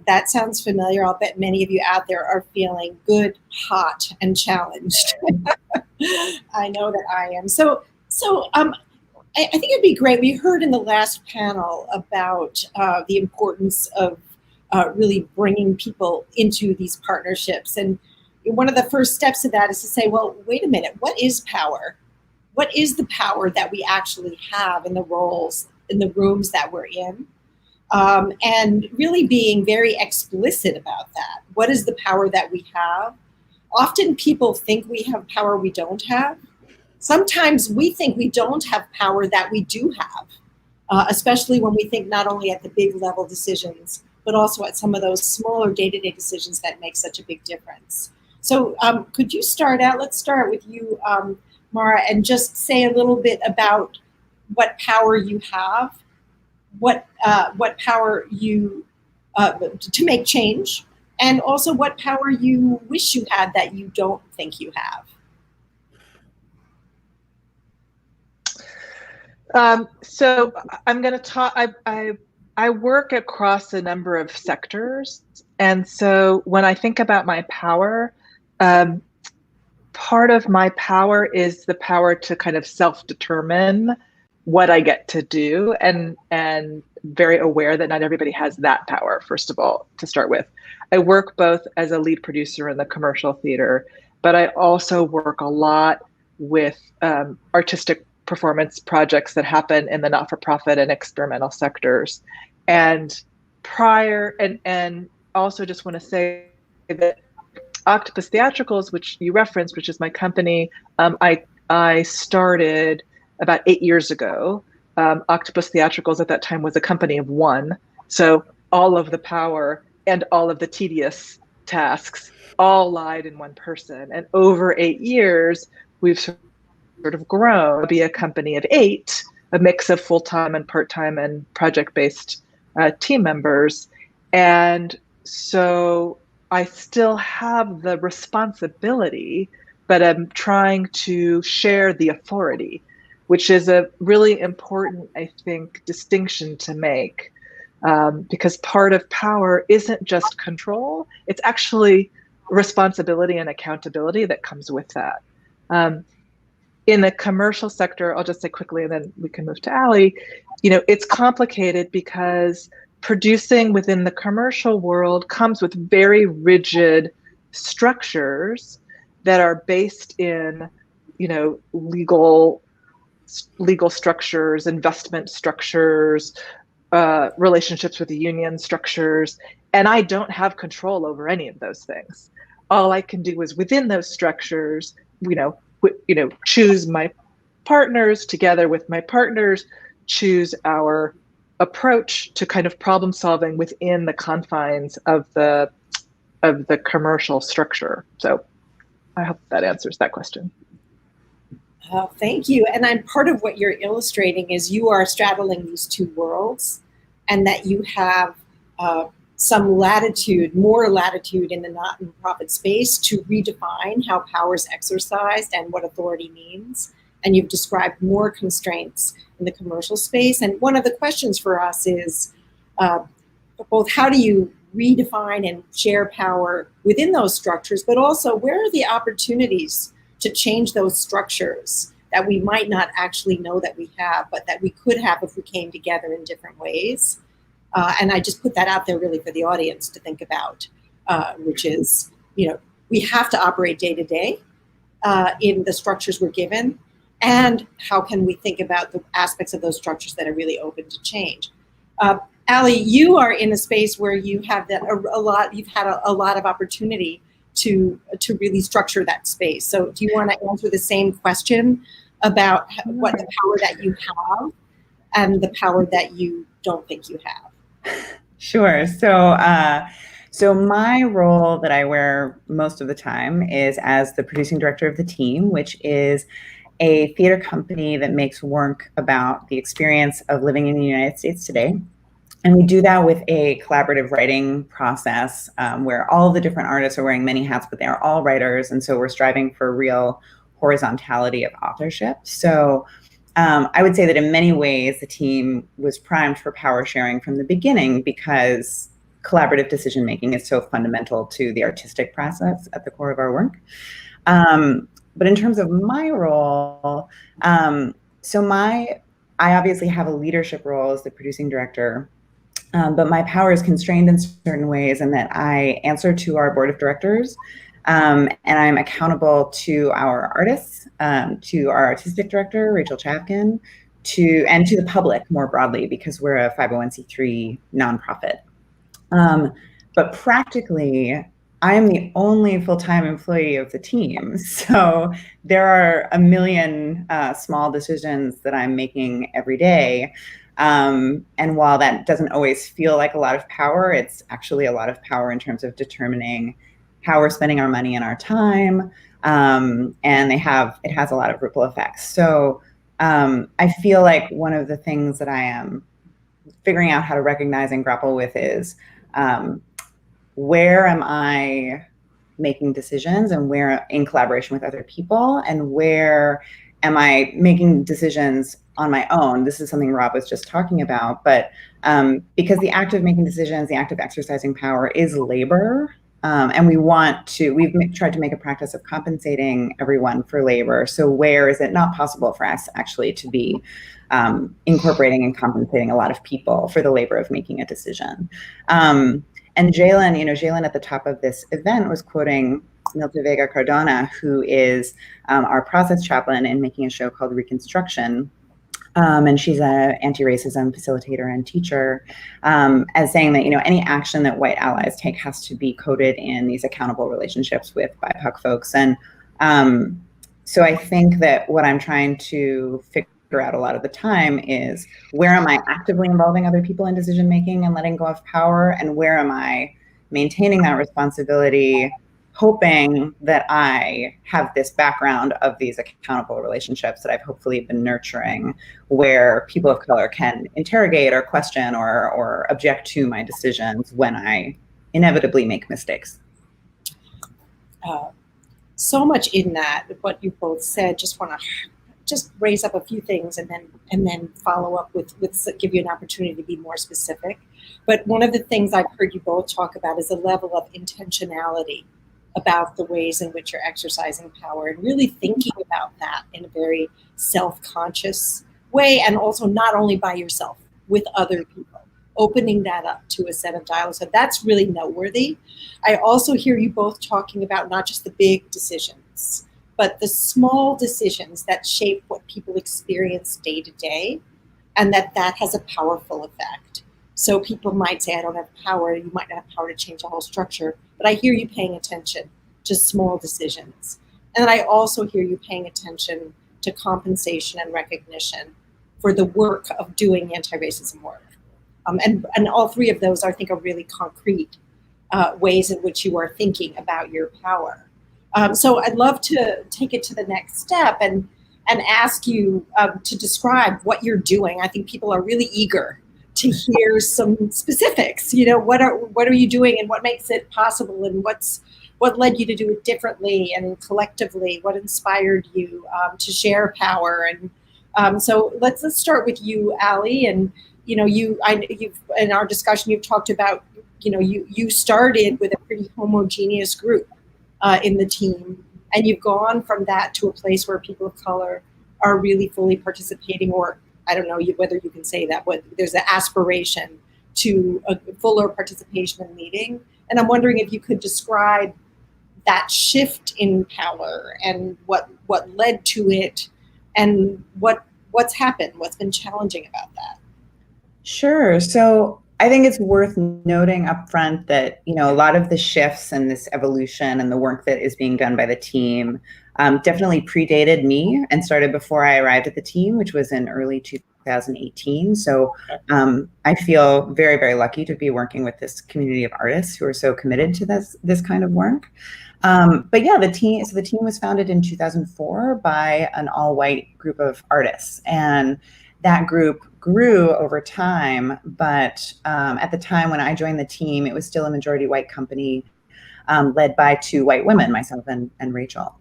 That sounds familiar. I'll bet many of you out there are feeling good, hot, and challenged. I know that I am. So I think it'd be great. We heard in the last panel about the importance of really bringing people into these partnerships. And one of the first steps of that is to say, well, wait a minute, what is power? What is the power that we actually have in the roles, in the rooms that we're in? And really being very explicit about that. What is the power that we have? Often people think we have power we don't have. Sometimes we think we don't have power that we do have, especially when we think not only at the big level decisions, but also at some of those smaller day-to-day decisions that make such a big difference. So could you start out? Let's start with you, Mara, and just say a little bit about what power you have, what power you, to make change, and also what power you wish you had that you don't think you have. So I'm going to talk, I work across a number of sectors. And so when I think about my power, part of my power is the power to kind of self-determine what I get to do, and very aware that not everybody has that power, first of all, to start with. I work both as a lead producer in the commercial theater, but I also work a lot with artistic performance projects that happen in the not-for-profit and experimental sectors. And also just want to say that Octopus Theatricals, which you referenced, which is my company, I started about 8 years ago. Octopus Theatricals at that time was a company of one. So all of the power and all of the tedious tasks all lied in one person. And over 8 years, we've sort of grown to be a company of 8, a mix of full-time and part-time and project-based team members. And so I still have the responsibility, but I'm trying to share the authority, which is a really important, I think, distinction to make, because part of power isn't just control, it's actually responsibility and accountability that comes with that. In the commercial sector, I'll just say quickly, and then we can move to Ali, it's complicated because producing within the commercial world comes with very rigid structures that are based in, legal structures, investment structures, relationships with the union structures, and I don't have control over any of those things. all I can do is within those structures, choose my partners, together with my partners, choose our approach to kind of problem solving within the confines of the commercial structure. So I hope that answers that question. Thank you. And I'm part of what you're illustrating is you are straddling these two worlds, and that you have some latitude, more latitude in the not-for-profit space to redefine how power is exercised and what authority means. And you've described more constraints in the commercial space. And one of the questions for us is both how do you redefine and share power within those structures, but also where are the opportunities to change those structures that we might not actually know that we have, but that we could have if we came together in different ways. And I just put that out there really for the audience to think about, which is, we have to operate day to day in the structures we're given, and how can we think about the aspects of those structures that are really open to change. Ali, you are in a space where you have you've had a lot of opportunity to really structure that space. So do you want to answer the same question about what the power that you have and the power that you don't think you have? Sure. So my role that I wear most of the time is as the producing director of the team, which is a theater company that makes work about the experience of living in the United States today. And we do that with a collaborative writing process where all of the different artists are wearing many hats, but they are all writers. And so we're striving for real horizontality of authorship. So I would say that in many ways, the team was primed for power sharing from the beginning because collaborative decision-making is so fundamental to the artistic process at the core of our work. But in terms of my role, I obviously have a leadership role as the producing director. But my power is constrained in certain ways in that I answer to our board of directors, and I'm accountable to our artists, to our artistic director, Rachel Chapkin, and to the public more broadly, because we're a 501c3 nonprofit. But practically, I am the only full-time employee of the team. So there are a million small decisions that I'm making every day. And while that doesn't always feel like a lot of power, it's actually a lot of power in terms of determining how we're spending our money and our time. And it has a lot of ripple effects. So I feel like one of the things that I am figuring out how to recognize and grapple with is where am I making decisions and where in collaboration with other people, and where am I making decisions on my own? This is something Rob was just talking about, but because the act of making decisions, the act of exercising power is labor. And we've tried to make a practice of compensating everyone for labor. So where is it not possible for us actually to be incorporating and compensating a lot of people for the labor of making a decision? And Jalen at the top of this event was quoting Milta Vega Cardona, who is our process chaplain in making a show called Reconstruction. And she's an anti-racism facilitator and teacher, as saying that, any action that white allies take has to be coded in these accountable relationships with BIPOC folks. And so I think that what I'm trying to figure out a lot of the time is where am I actively involving other people in decision-making and letting go of power, and where am I maintaining that responsibility, hoping that I have this background of these accountable relationships that I've hopefully been nurturing, where people of color can interrogate or question or object to my decisions when I inevitably make mistakes. So much in that, what you both said. Just want to raise up a few things and then follow up with give you an opportunity to be more specific. But one of the things I've heard you both talk about is a level of intentionality about the ways in which you're exercising power, and really thinking about that in a very self-conscious way, and also not only by yourself, with other people, opening that up to a set of dialogue. So that's really noteworthy. I also hear you both talking about not just the big decisions, but the small decisions that shape what people experience day to day, and that has a powerful effect. So people might say, I don't have power. You might not have power to change the whole structure, but I hear you paying attention just small decisions. And I also hear you paying attention to compensation and recognition for the work of doing anti-racism work. And all three of those, I think, are really concrete ways in which you are thinking about your power. So I'd love to take it to the next step and ask you to describe what you're doing. I think people are really eager to hear some specifics. You know, what are you doing, and what makes it possible, and what led you to do it differently and collectively? What inspired you to share power? And so let's start with you, Ali. And you know, you've in our discussion, you've talked about, you know, you started with a pretty homogeneous group in the team, and you've gone from that to a place where people of color are really fully participating, or I don't know whether you can say that, but there's an aspiration to a fuller participation in leading. And I'm wondering if you could describe that shift in power and what led to it, and what's happened, what's been challenging about that. Sure. So I think it's worth noting up front that, you know, a lot of the shifts and this evolution and the work that is being done by the team definitely predated me and started before I arrived at the team, which was in early 2018. So I feel very, very lucky to be working with this community of artists who are so committed to this kind of work. But yeah, the team was founded in 2004 by an all-white group of artists, and that group grew over time. But at the time when I joined the team, it was still a majority white company led by two white women, myself and Rachel.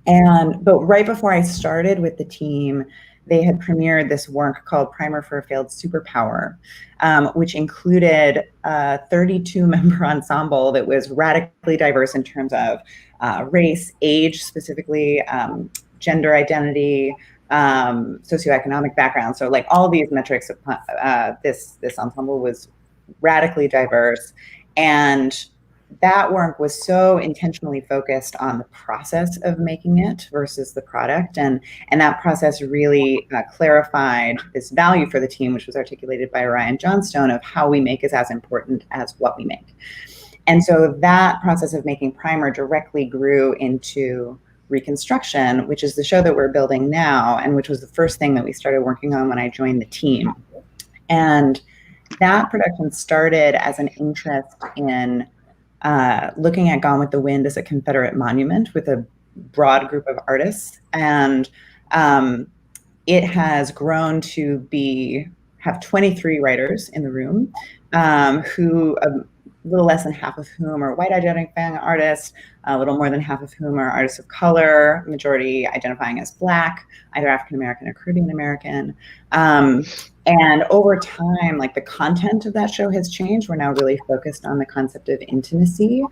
But right before I started with the team, they had premiered this work called Primer for a Failed Superpower, which included a 32-member ensemble that was radically diverse in terms of race, age specifically, gender identity, socioeconomic background. So like all these metrics, this ensemble was radically diverse. And that work was so intentionally focused on the process of making it versus the product. And that process really clarified this value for the team, which was articulated by Ryan Johnstone, of how we make is as important as what we make. And so that process of making Primer directly grew into Reconstruction, which is the show that we're building now, and which was the first thing that we started working on when I joined the team. And that production started as an interest in looking at Gone with the Wind as a Confederate monument with a broad group of artists. And it has grown to have 23 writers in the room, who a little less than half of whom are white identifying artists, a little more than half of whom are artists of color, majority identifying as Black, either African American or Caribbean American. And over time, like the content of that show has changed. We're now really focused on the concept of intimacy,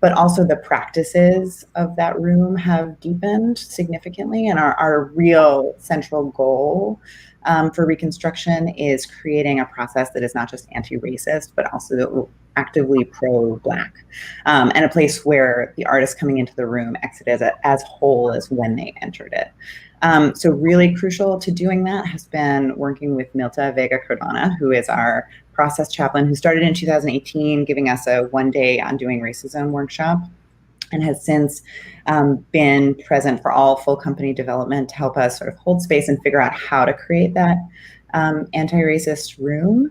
but also the practices of that room have deepened significantly. And our real central goal for Reconstruction is creating a process that is not just anti-racist, but also actively pro-Black, and a place where the artists coming into the room exit as whole as when they entered it. So really crucial to doing that has been working with Milta Vega Cardona, who is our process chaplain, who started in 2018, giving us a one-day Undoing Racism workshop, and has since been present for all full company development to help us sort of hold space and figure out how to create that anti-racist room.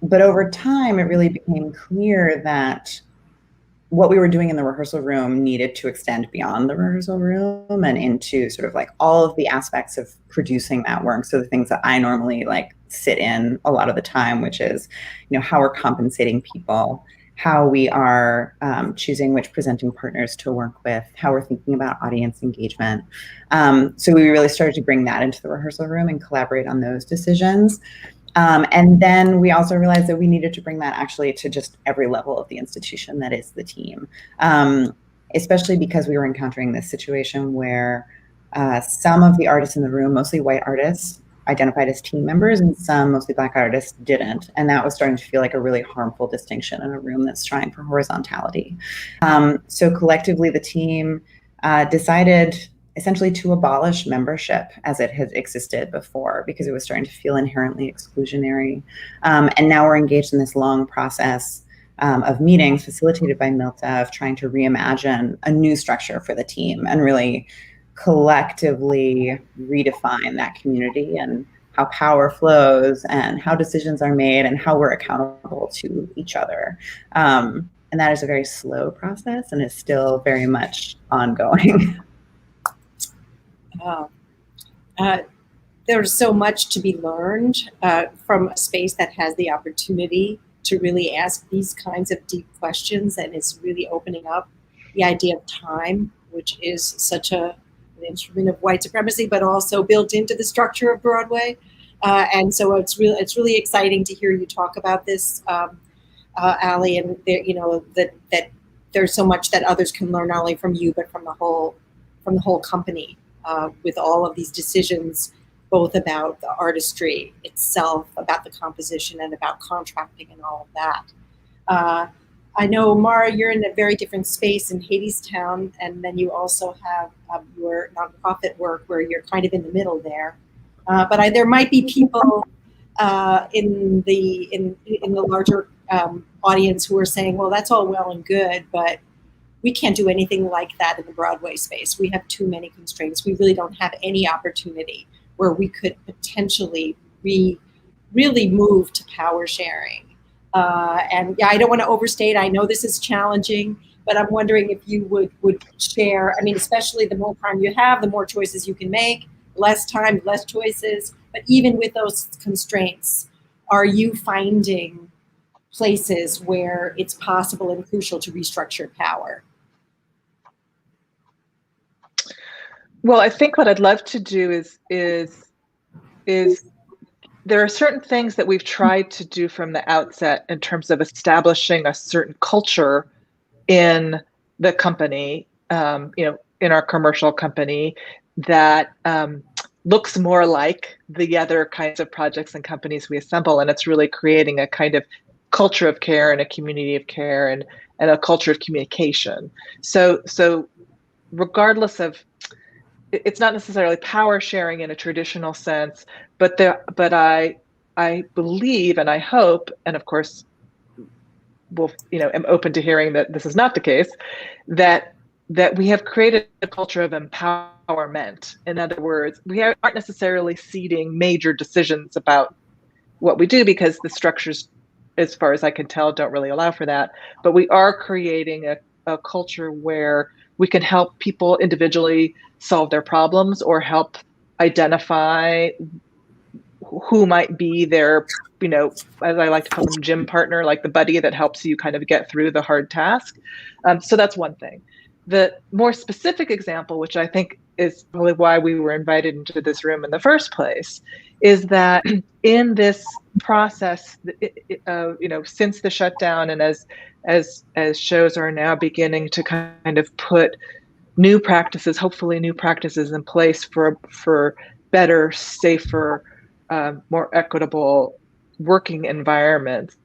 But over time, it really became clear that what we were doing in the rehearsal room needed to extend beyond the rehearsal room and into sort of like all of the aspects of producing that work. So the things that I normally like sit in a lot of the time, which is, you know, how we're compensating people, how we are choosing which presenting partners to work with, how we're thinking about audience engagement. So we really started to bring that into the rehearsal room and collaborate on those decisions. And then we also realized that we needed to bring that actually to just every level of the institution that is the team, especially because we were encountering this situation where some of the artists in the room, mostly white artists, identified as team members, and some mostly Black artists didn't. And that was starting to feel like a really harmful distinction in a room that's trying for horizontality. So collectively, the team decided essentially to abolish membership as it had existed before, because it was starting to feel inherently exclusionary. And now we're engaged in this long process of meetings facilitated by Milta of trying to reimagine a new structure for the team and really collectively redefine that community and how power flows and how decisions are made and how we're accountable to each other. And that is a very slow process and is still very much ongoing. There's so much to be learned from a space that has the opportunity to really ask these kinds of deep questions, and it's really opening up the idea of time, which is such an instrument of white supremacy, but also built into the structure of Broadway. And so it's really exciting to hear you talk about this, Ali, and that there's so much that others can learn, not only from you but from the whole company, with all of these decisions, both about the artistry itself, about the composition, and about contracting and all of that. I know, Mara, you're in a very different space in Hadestown, and then you also have your nonprofit work where you're kind of in the middle there. But there might be people in the larger audience who are saying, well, that's all well and good, but we can't do anything like that in the Broadway space. We have too many constraints. We really don't have any opportunity where we could potentially really move to power sharing. And yeah, I don't want to overstate. I know this is challenging, but I'm wondering if you would share, I mean, especially the more time you have, the more choices you can make, less time, less choices. But even with those constraints, are you finding places where it's possible and crucial to restructure power? Well, I think what I'd love to do is there are certain things that we've tried to do from the outset in terms of establishing a certain culture in the company, in our commercial company, that looks more like the other kinds of projects and companies we assemble. And it's really creating a kind of culture of care and a community of care and a culture of communication. So regardless of, it's not necessarily power sharing in a traditional sense, but I believe and I hope, and of course, am open to hearing that this is not the case, that we have created a culture of empowerment. In other words, we aren't necessarily ceding major decisions about what we do because the structures, as far as I can tell, don't really allow for that. But we are creating a culture where we can help people individually solve their problems or help identify who might be their, as I like to call them, gym partner, like the buddy that helps you kind of get through the hard task. So that's one thing. The more specific example, which I think is really why we were invited into this room in the first place, is that in this process, since the shutdown and as shows are now beginning to kind of put new practices, hopefully new practices in place for better, safer, more equitable working environments.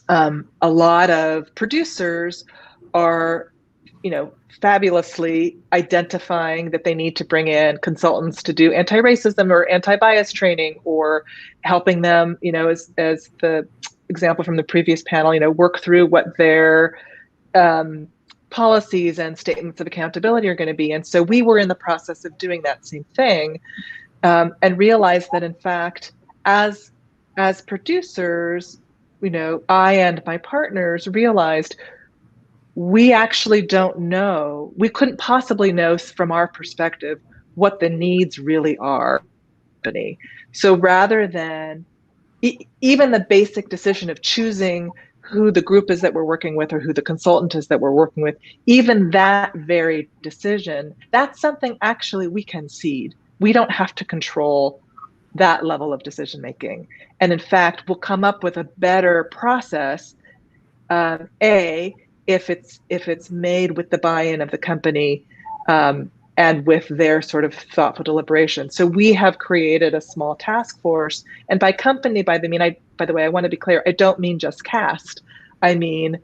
A lot of producers are, fabulously identifying that they need to bring in consultants to do anti-racism or anti-bias training, or helping them, as the example from the previous panel, work through what their policies and statements of accountability are going to be. And so we were in the process of doing that same thing, and realized that in fact, as producers, I and my partners realized we actually don't know, we couldn't possibly know from our perspective what the needs really are. So rather than even the basic decision of choosing who the group is that we're working with or who the consultant is that we're working with, even that very decision, that's something actually we can cede. We don't have to control that level of decision making. And in fact, we'll come up with a better process, if it's made with the buy-in of the company, and with their sort of thoughtful deliberation. So we have created a small task force, and by company, by the way, I want to be clear, I don't mean just cast. I mean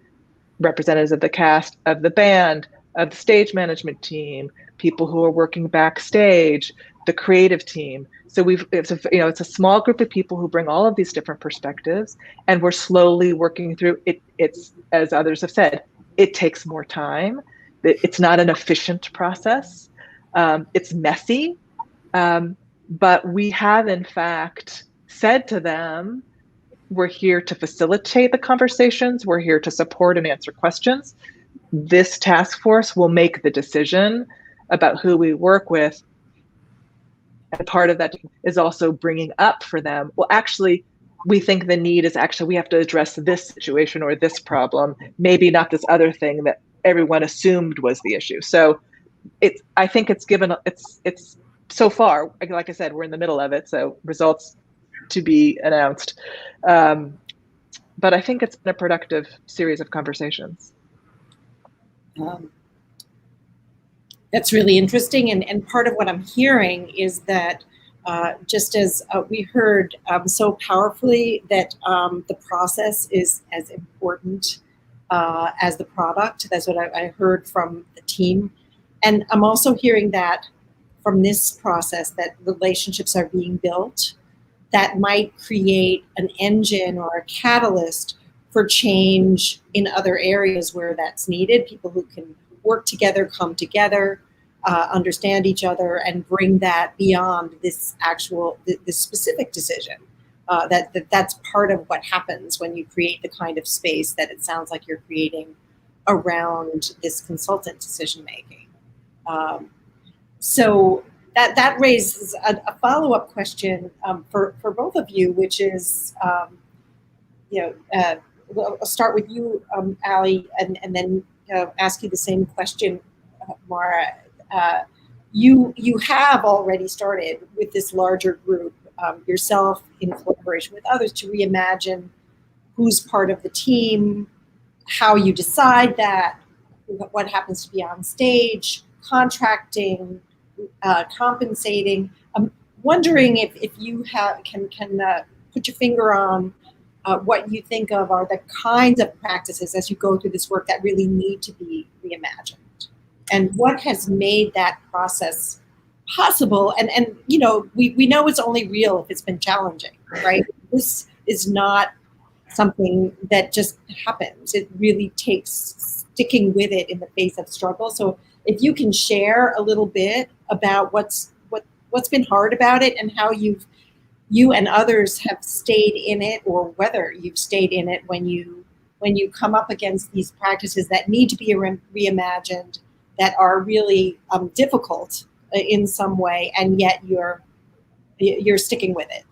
representatives of the cast, of the band, of the stage management team, people who are working backstage, the creative team. So it's a small group of people who bring all of these different perspectives, and we're slowly working through it. It's, as others have said, it takes more time. It's not an efficient process. It's messy, but we have in fact said to them, we're here to facilitate the conversations. We're here to support and answer questions. This task force will make the decision about who we work with. And part of that is also bringing up for them, well, actually, we think the need is actually, we have to address this situation or this problem, maybe not this other thing that everyone assumed was the issue. So I think it's so far, like I said, we're in the middle of it. So results to be announced. But I think it's been a productive series of conversations. That's really interesting. And part of what I'm hearing is that just as we heard so powerfully that the process is as important as the product. That's what I heard from the team. And I'm also hearing that from this process that relationships are being built that might create an engine or a catalyst for change in other areas where that's needed. People who can work together, come together, understand each other, and bring that beyond this specific decision. That's part of what happens when you create the kind of space that it sounds like you're creating around this consultant decision making. So that raises a follow-up question for both of you, which is, I'll start with you, Ali, and then ask you the same question, Mara. You have already started with this larger group, yourself in collaboration with others, to reimagine who's part of the team, how you decide that, what happens to be on stage, contracting, compensating. I'm wondering if you can put your finger on what you think of are the kinds of practices as you go through this work that really need to be reimagined, and what has made that process possible. And we know it's only real if it's been challenging, right? This is not something that just happens. It really takes sticking with it in the face of struggle. So if you can share a little bit about what's been hard about it and how you and others have stayed in it, or whether you've stayed in it when you come up against these practices that need to be reimagined, that are really difficult in some way, and yet you're sticking with it.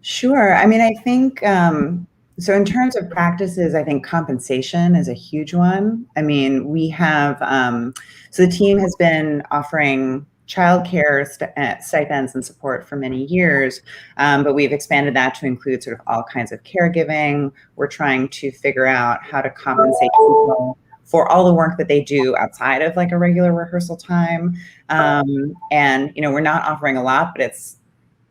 Sure. I mean, I think, so in terms of practices, I think compensation is a huge one. I mean, we have, so the team has been offering childcare stipends and support for many years, but we've expanded that to include sort of all kinds of caregiving. We're trying to figure out how to compensate people for all the work that they do outside of like a regular rehearsal time. And, we're not offering a lot, but it's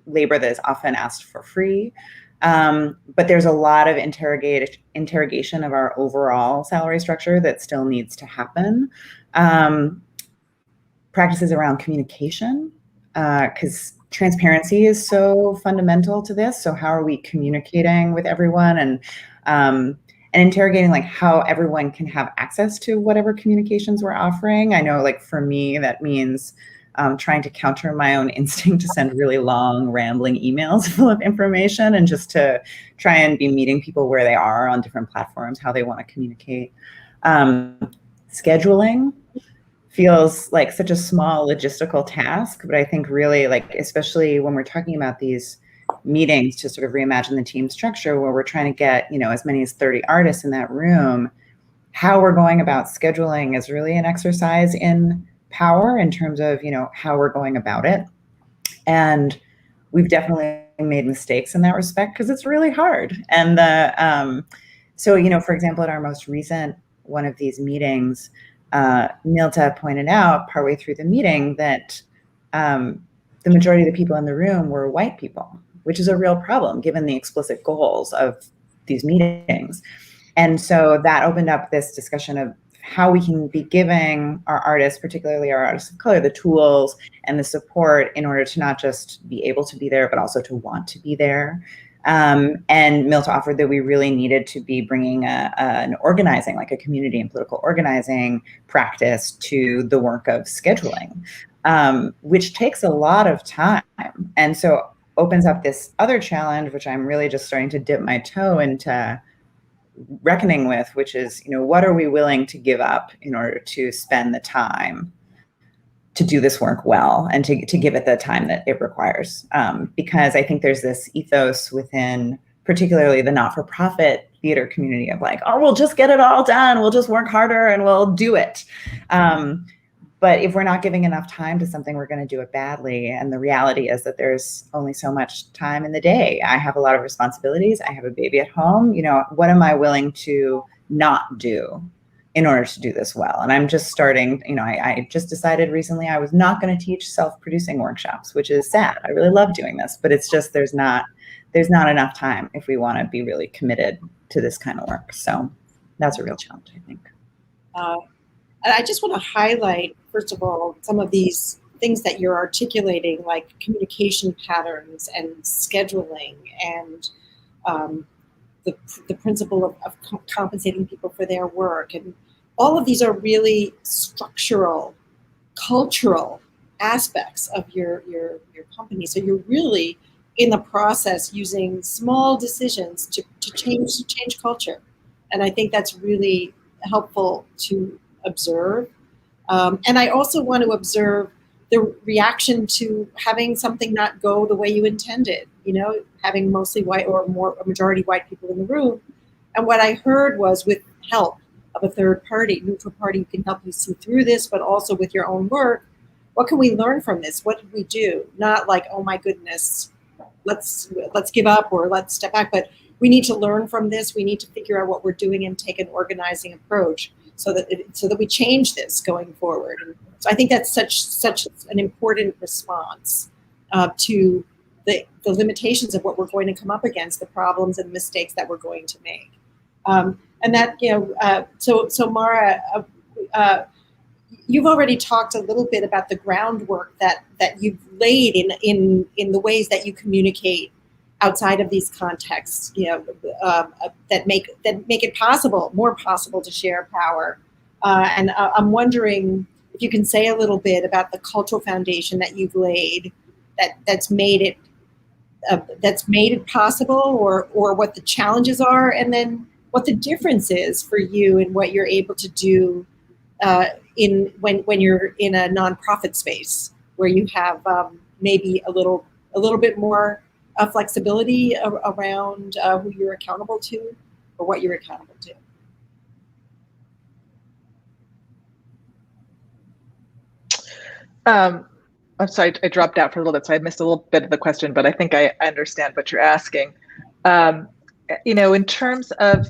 labor that is often asked for free. But there's a lot of interrogation of our overall salary structure that still needs to happen. Practices around communication, because transparency is so fundamental to this. So how are we communicating with everyone, and interrogating like how everyone can have access to whatever communications we're offering. I know, like for me, that means trying to counter my own instinct to send really long, rambling emails full of information, and just to try and be meeting people where they are on different platforms, how they want to communicate. Scheduling feels like such a small logistical task, but I think really, like, especially when we're talking about these meetings to sort of reimagine the team structure, where we're trying to get, as many as 30 artists in that room, how we're going about scheduling is really an exercise in power in terms of, how we're going about it. And we've definitely made mistakes in that respect because it's really hard. And so, for example, at our most recent one of these meetings, Nilta pointed out partway through the meeting that the majority of the people in the room were white people, which is a real problem given the explicit goals of these meetings. And so that opened up this discussion of how we can be giving our artists, particularly our artists of color, the tools and the support in order to not just be able to be there, but also to want to be there. And Milt offered that we really needed to be bringing an organizing, like a community and political organizing practice to the work of scheduling, which takes a lot of time. And so opens up this other challenge, which I'm really just starting to dip my toe into reckoning with, which is, what are we willing to give up in order to spend the time to do this work well and to give it the time that it requires? Because I think there's this ethos within particularly the not-for-profit theater community of like, oh, we'll just get it all done. We'll just work harder and we'll do it. But if we're not giving enough time to something, we're going to do it badly. And the reality is that there's only so much time in the day. I have a lot of responsibilities. I have a baby at home. What am I willing to not do in order to do this well? And I'm just starting, I just decided recently I was not going to teach self-producing workshops, which is sad. I really love doing this, but it's just, there's not enough time if we want to be really committed to this kind of work. So that's a real challenge, I think. And I just want to highlight, first of all, some of these things that you're articulating, like communication patterns and scheduling and the principle of compensating people for their work. And all of these are really structural, cultural aspects of your company. So you're really in the process using small decisions to change culture. And I think that's really helpful to observe. And I also want to observe the reaction to having something not go the way you intended, having mostly white or a majority white people in the room. And what I heard was, with help of a third party, neutral party, who can help you see through this, but also with your own work, what can we learn from this? What did we do? Not like, oh my goodness, let's give up or let's step back, but we need to learn from this. We need to figure out what we're doing and take an organizing approach so that we change this going forward. And so I think that's such an important response to the limitations of what we're going to come up against, the problems and mistakes that we're going to make. And that, so Mara, you've already talked a little bit about the groundwork that you've laid in the ways that you communicate outside of these contexts, that make it more possible to share power. And I'm wondering if you can say a little bit about the cultural foundation that you've laid that's made it possible, or what the challenges are, and then what the difference is for you and what you're able to do when you're in a nonprofit space where you have maybe a little bit more flexibility around who you're accountable to or what you're accountable to. I'm sorry, I dropped out for a little bit, so I missed a little bit of the question, but I think I understand what you're asking. In terms of,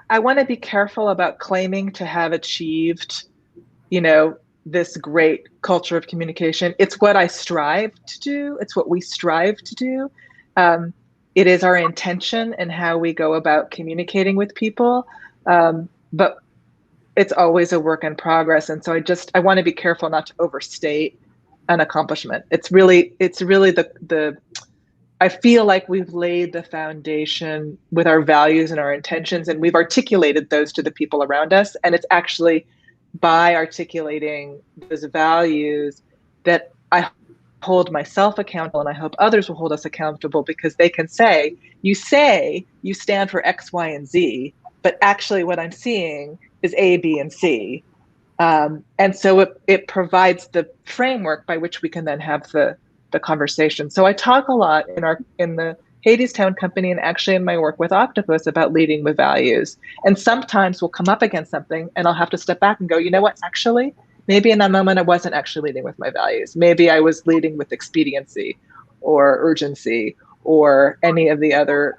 I want to be careful about claiming to have achieved, this great culture of communication. It's what I strive to do. It's what we strive to do. It is our intention and how we go about communicating with people. But it's always a work in progress. And so I want to be careful not to overstate an accomplishment. It's really the I feel like we've laid the foundation with our values and our intentions, and we've articulated those to the people around us. And it's actually by articulating those values that I hold myself accountable, and I hope others will hold us accountable, because they can say you stand for X, Y, and Z, but actually what I'm seeing is A, B, and C. And so it provides the framework by which we can then have the conversation. So I talk a lot in the Hadestown company, and actually in my work with Octopus, about leading with values. And sometimes we'll come up against something and I'll have to step back and go, you know what, actually, maybe in that moment I wasn't actually leading with my values. Maybe I was leading with expediency or urgency or any of the other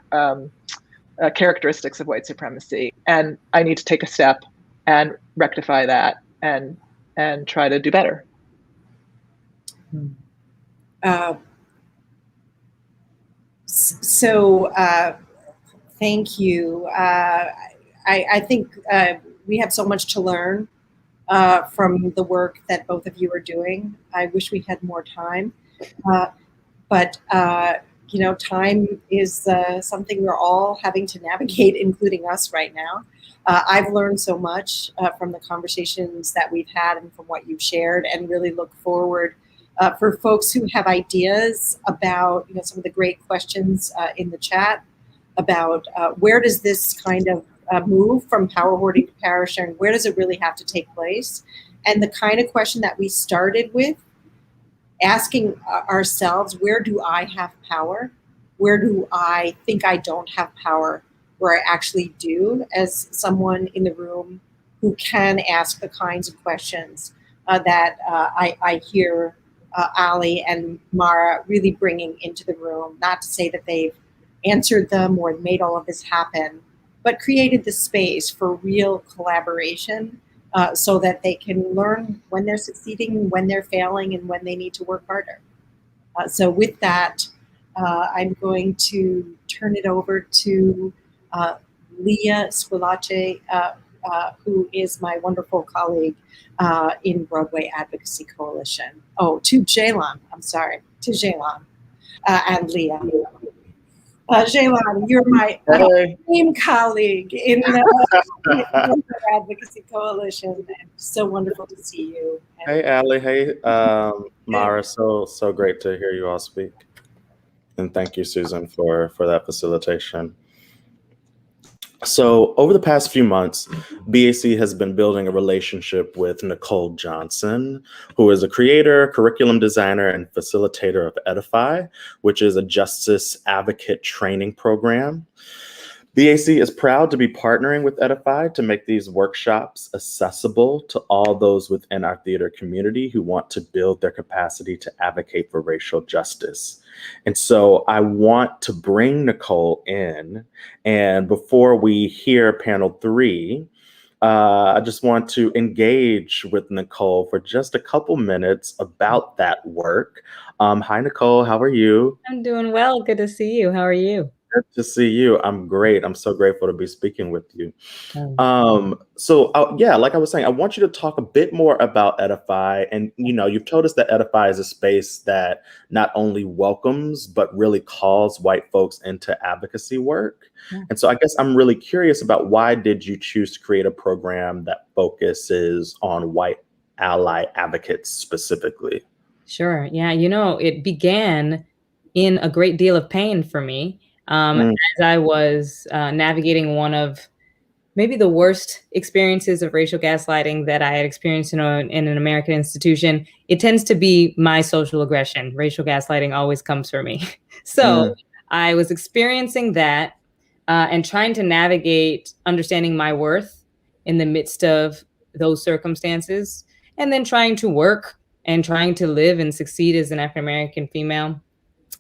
characteristics of white supremacy. And I need to take a step and rectify that and try to do better. So thank you. I think we have so much to learn from the work that both of you are doing. I wish we had more time, but time is something we're all having to navigate, including us right now. I've learned so much from the conversations that we've had and from what you've shared, and really look forward for folks who have ideas about some of the great questions in the chat about where does this kind of move from power hoarding to power sharing, where does it really have to take place? And the kind of question that we started with, asking ourselves, where do I have power? Where do I think I don't have power, where I actually do, as someone in the room who can ask the kinds of questions that I hear Ali and Mara really bringing into the room. Not to say that they've answered them or made all of this happen, but created the space for real collaboration so that they can learn when they're succeeding, when they're failing, and when they need to work harder. So with that, I'm going to turn it over to Leah Squillace, who is my wonderful colleague in Broadway Advocacy Coalition. Oh, to Jaylon, I'm sorry, to Jaylon and Leah. Jaylon, you're my team colleague in the Advocacy Coalition. And so wonderful to see you. Hey, Ali. Hey, Mara. So great to hear you all speak. And thank you, Susan, for that facilitation. So over the past few months, BAC has been building a relationship with Nicole Johnson, who is a creator, curriculum designer, and facilitator of Edify, which is a justice advocate training program. BAC is proud to be partnering with Edify to make these workshops accessible to all those within our theater community who want to build their capacity to advocate for racial justice. And so I want to bring Nicole in, and before we hear panel 3, I just want to engage with Nicole for just a couple minutes about that work. Hi, Nicole, how are you? I'm doing well. Good to see you. How are you? Good to see you. I'm great. I'm so grateful to be speaking with you. Yeah, like I was saying, I want you to talk a bit more about Edify. And, you've told us that Edify is a space that not only welcomes, but really calls white folks into advocacy work. Yeah. And so I guess I'm really curious about, why did you choose to create a program that focuses on white ally advocates specifically? Sure. Yeah. It began in a great deal of pain for me. As I was navigating one of maybe the worst experiences of racial gaslighting that I had experienced in an American institution. It tends to be my social aggression. Racial gaslighting always comes for me. So I was experiencing that and trying to navigate understanding my worth in the midst of those circumstances, and then trying to work and trying to live and succeed as an African American female.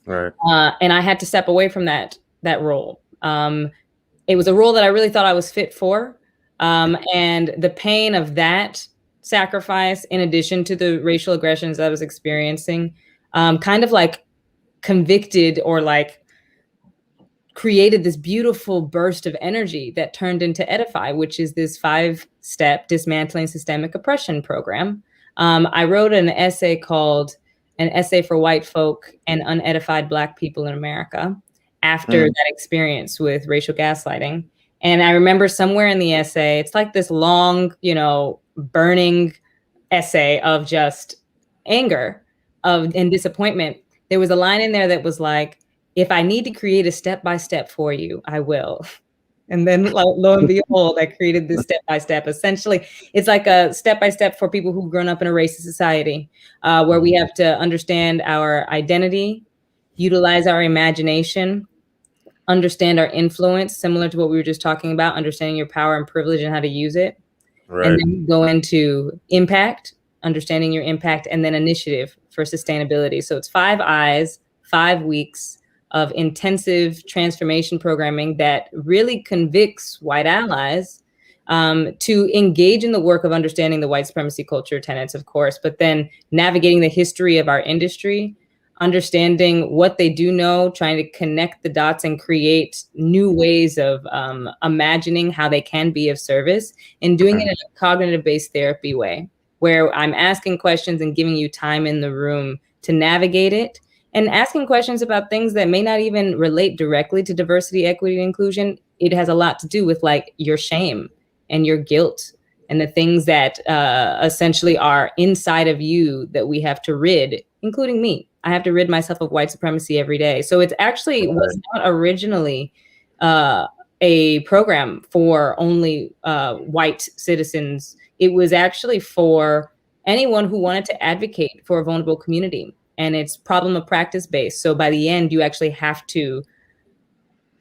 Right. And I had to step away from that role. It was a role that I really thought I was fit for. And the pain of that sacrifice, in addition to the racial aggressions I was experiencing, kind of like convicted or like created this beautiful burst of energy that turned into Edify, which is this 5-step dismantling systemic oppression program. I wrote an essay called An Essay for White Folk and Unedified Black People in America after that experience with racial gaslighting. And I remember somewhere in the essay, it's like this long, burning essay of just anger and disappointment. There was a line in there that was like, if I need to create a step-by-step for you, I will. And then lo and behold, I created this step-by-step. Essentially, it's like a step-by-step for people who've grown up in a racist society, where we have to understand our identity, utilize our imagination, understand our influence, similar to what we were just talking about, understanding your power and privilege and how to use it. Right. And then go into impact, understanding your impact, and then initiative for sustainability. So it's 5 I's, 5 weeks of intensive transformation programming that really convicts white allies to engage in the work of understanding the white supremacy culture tenets, of course, but then navigating the history of our industry, understanding what they do know, trying to connect the dots and create new ways of imagining how they can be of service, and doing it in a cognitive-based therapy way, where I'm asking questions and giving you time in the room to navigate it, and asking questions about things that may not even relate directly to diversity, equity, and inclusion. It has a lot to do with like your shame and your guilt and the things that essentially are inside of you that we have to rid, including me. I have to rid myself of white supremacy every day. So it's actually was not originally a program for only white citizens. It was actually for anyone who wanted to advocate for a vulnerable community. And it's problem of practice based. So by the end, you actually have to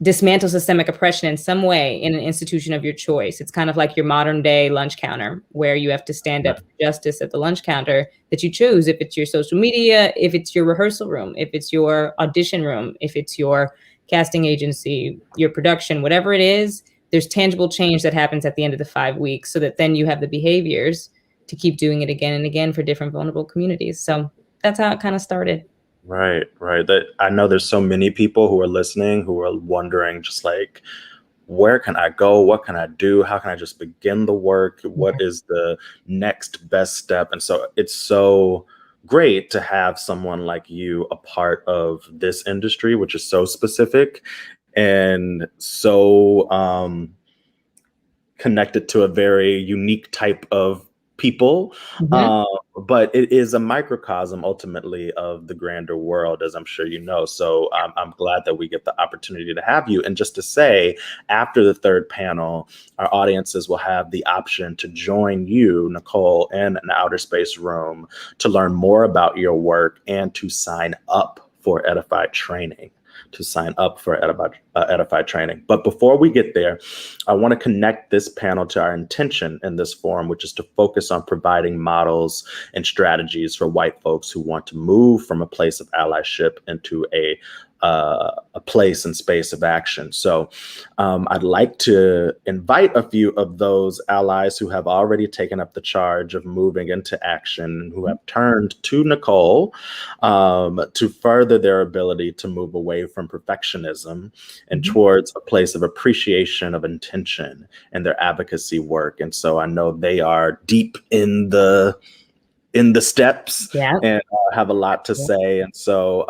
dismantle systemic oppression in some way in an institution of your choice. It's kind of like your modern day lunch counter, where you have to stand up for justice at the lunch counter that you choose. If it's your social media, if it's your rehearsal room, if it's your audition room, if it's your casting agency, your production, whatever it is, there's tangible change that happens at the end of the 5 weeks, so that then you have the behaviors to keep doing it again and again for different vulnerable communities. So that's how it kind of started. Right. That I know there's so many people who are listening who are wondering, just like, where can I go? What can I do? How can I just begin the work? What is the next best step? And so it's so great to have someone like you a part of this industry, which is so specific and so connected to a very unique type of people. But it is a microcosm ultimately of the grander world, as I'm sure you know. So I'm glad that we get the opportunity to have you. And just to say, after the third panel, our audiences will have the option to join you, Nicole, in an outer space room to learn more about your work and to sign up for Edified training. Edified training. But before we get there, I want to connect this panel to our intention in this forum, which is to focus on providing models and strategies for white folks who want to move from a place of allyship into a place and space of action. So I'd like to invite a few of those allies who have already taken up the charge of moving into action, who have turned to Nicole to further their ability to move away from perfectionism and towards a place of appreciation of intention in their advocacy work. And so I know they are deep in the steps and have a lot to say. And so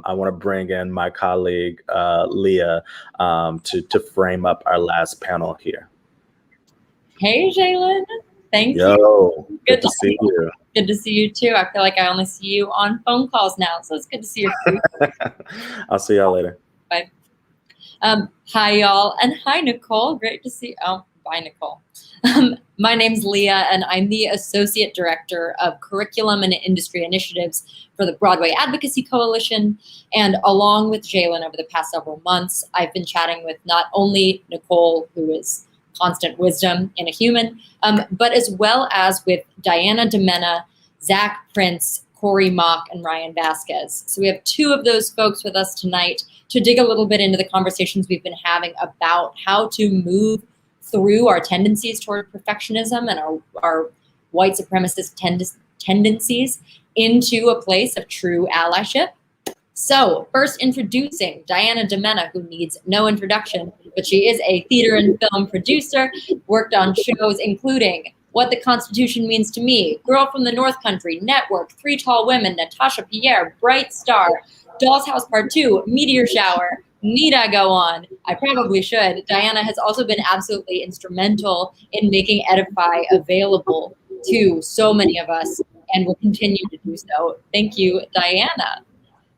I want to bring in my colleague, Leah, to frame up our last panel here. Hey, Jalen. Thank you. you. Good to see you. Good to see you too. I feel like I only see you on phone calls now, so it's good to see you. I'll see y'all later. Bye. Hi, y'all. And hi, Nicole. Great to see you. Oh, bye, Nicole. My name's Leah, and I'm the Associate Director of Curriculum and Industry Initiatives for the Broadway Advocacy Coalition. And along with Jalen over the past several months, I've been chatting with not only Nicole, who is constant wisdom in a human, but as well as with Diana DeMena, Zach Prince, Corey Mock, and Ryan Vasquez. So we have two of those folks with us tonight to dig a little bit into the conversations we've been having about how to move through our tendencies toward perfectionism and our white supremacist tendencies into a place of true allyship. So first, introducing Diana DeMena, who needs no introduction, but she is a theater and film producer, worked on shows including What the Constitution Means to Me, Girl from the North Country, Network, Three Tall Women, Natasha Pierre, Bright Star, Doll's House Part 2, Meteor Shower. Need I go on? I probably should. Diana has also been absolutely instrumental in making Edify available to so many of us and will continue to do so. Thank you, Diana.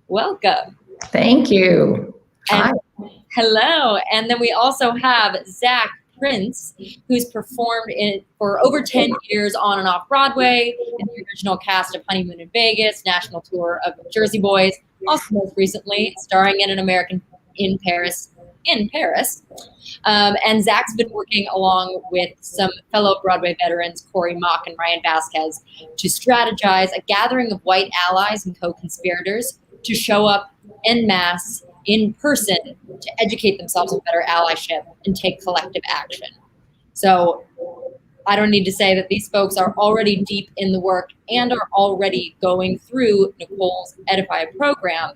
Welcome. Thank you. Hi. Hello. And then we also have Zach Prince, who's performed for over 10 years on and off Broadway in the original cast of Honeymoon in Vegas, national tour of Jersey Boys, also most recently starring in An American in Paris. And Zach's been working along with some fellow Broadway veterans, Corey Mock and Ryan Vasquez, to strategize a gathering of white allies and co-conspirators to show up en masse in person to educate themselves on better allyship and take collective action. So I don't need to say that these folks are already deep in the work and are already going through Nicole's Edify program.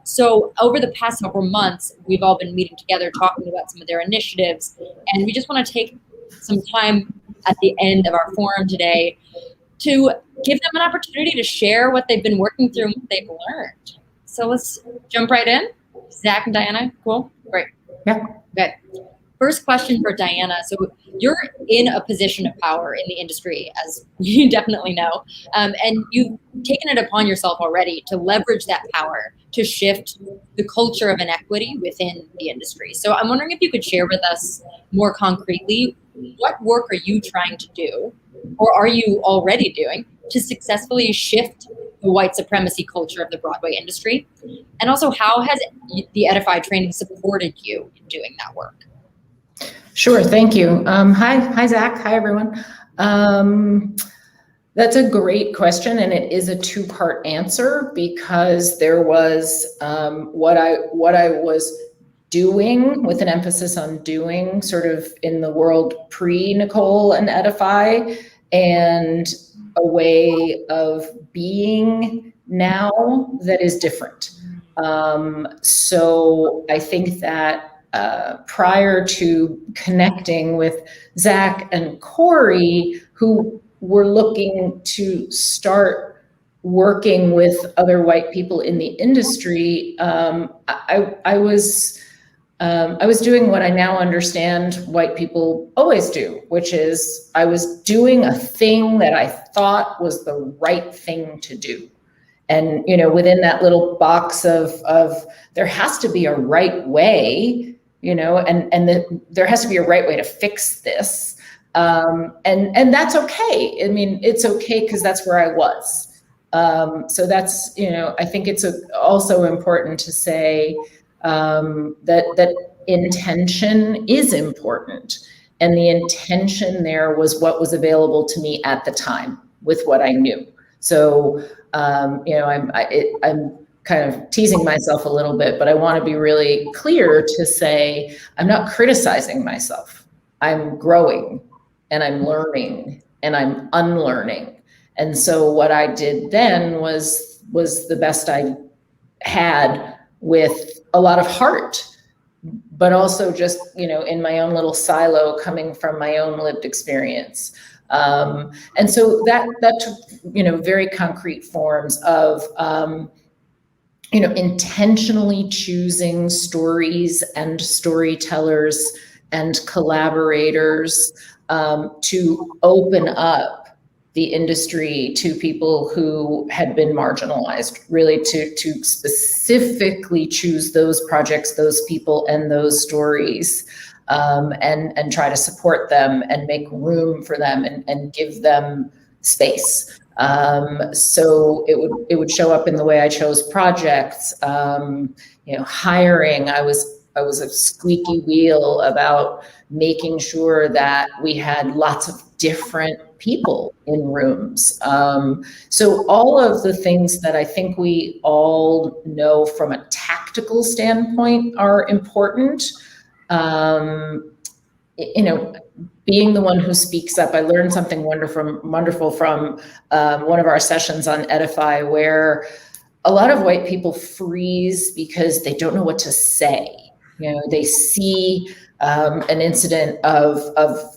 So over the past several months, we've all been meeting together, talking about some of their initiatives, and we just want to take some time at the end of our forum today to give them an opportunity to share what they've been working through and what they've learned. So let's jump right in. Zach and Diana, cool? Great. Yeah. Okay. First question for Diana. So you're in a position of power in the industry, as you definitely know, and you've taken it upon yourself already to leverage that power to shift the culture of inequity within the industry. So I'm wondering if you could share with us more concretely, what work are you trying to do, or are you already doing, to successfully shift the white supremacy culture of the Broadway industry? And also, how has the Edify training supported you in doing that work? Sure, thank you. Hi, Zach. Hi, everyone. That's a great question, and it is a two-part answer, because there was what I was doing, with an emphasis on doing, sort of in the world pre-Nicole and Edify, and a way of being now that is different. So I think that prior to connecting with Zach and Corey, who were looking to start working with other white people in the industry, I was doing what I now understand white people always do, which is I was doing a thing that I thought was the right thing to do. And, you know, within that little box of there has to be a right way, you know, and there has to be a right way to fix this. And that's okay. I mean, it's okay because that's where I was. So that's, you know, I think it's also important to say that intention is important. And the intention there was what was available to me at the time with what I knew. So, you know, I'm kind of teasing myself a little bit, but I want to be really clear to say I'm not criticizing myself. I'm growing and I'm learning and I'm unlearning. And so what I did then was the best I had, with a lot of heart, but also just, you know, in my own little silo coming from my own lived experience. And so that took, you know, very concrete forms of, you know, intentionally choosing stories and storytellers and collaborators to open up the industry to people who had been marginalized, really to specifically choose those projects, those people, and those stories, and try to support them and make room for them and give them space. So it would show up in the way I chose projects, you know, hiring. I was a squeaky wheel about making sure that we had lots of different people in rooms. So all of the things that I think we all know from a tactical standpoint are important. You know, being the one who speaks up. I learned something wonderful from one of our sessions on Edify, where a lot of white people freeze because they don't know what to say. You know, they see an incident of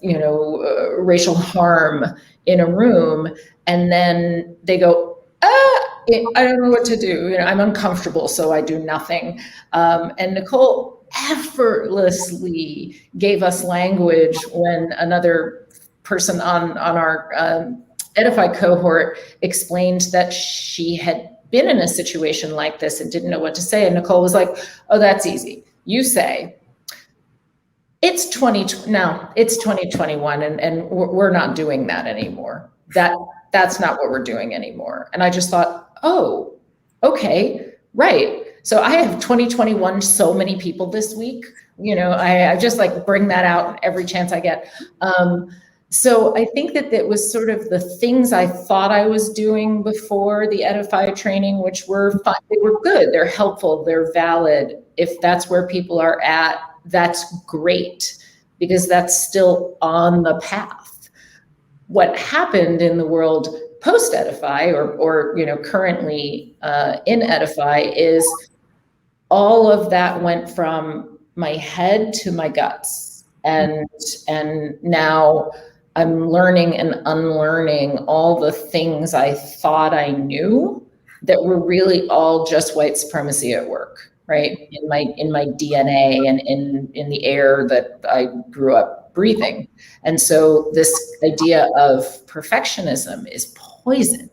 you know, racial harm in a room, and then they go, I don't know what to do. You know, I'm uncomfortable, so I do nothing. And Nicole effortlessly gave us language when another person on our Edify cohort explained that she had been in a situation like this and didn't know what to say. And Nicole was like, oh, that's easy. You say, it's 2021 and we're not doing that anymore. That's not what we're doing anymore. And I just thought, oh, okay, right. So I have 2021 so many people this week. You know, I just like bring that out every chance I get. So I think that was sort of the things I thought I was doing before the Edify training, which were fun. They were good, they're helpful, they're valid. If that's where people are at, that's great, because that's still on the path. what happened in the world post Edify or currently in Edify is all of that went from my head to my guts. And now I'm learning and unlearning all the things I thought I knew that were really all just white supremacy at work, right? In my DNA and in the air that I grew up breathing. And so this idea of perfectionism is poison.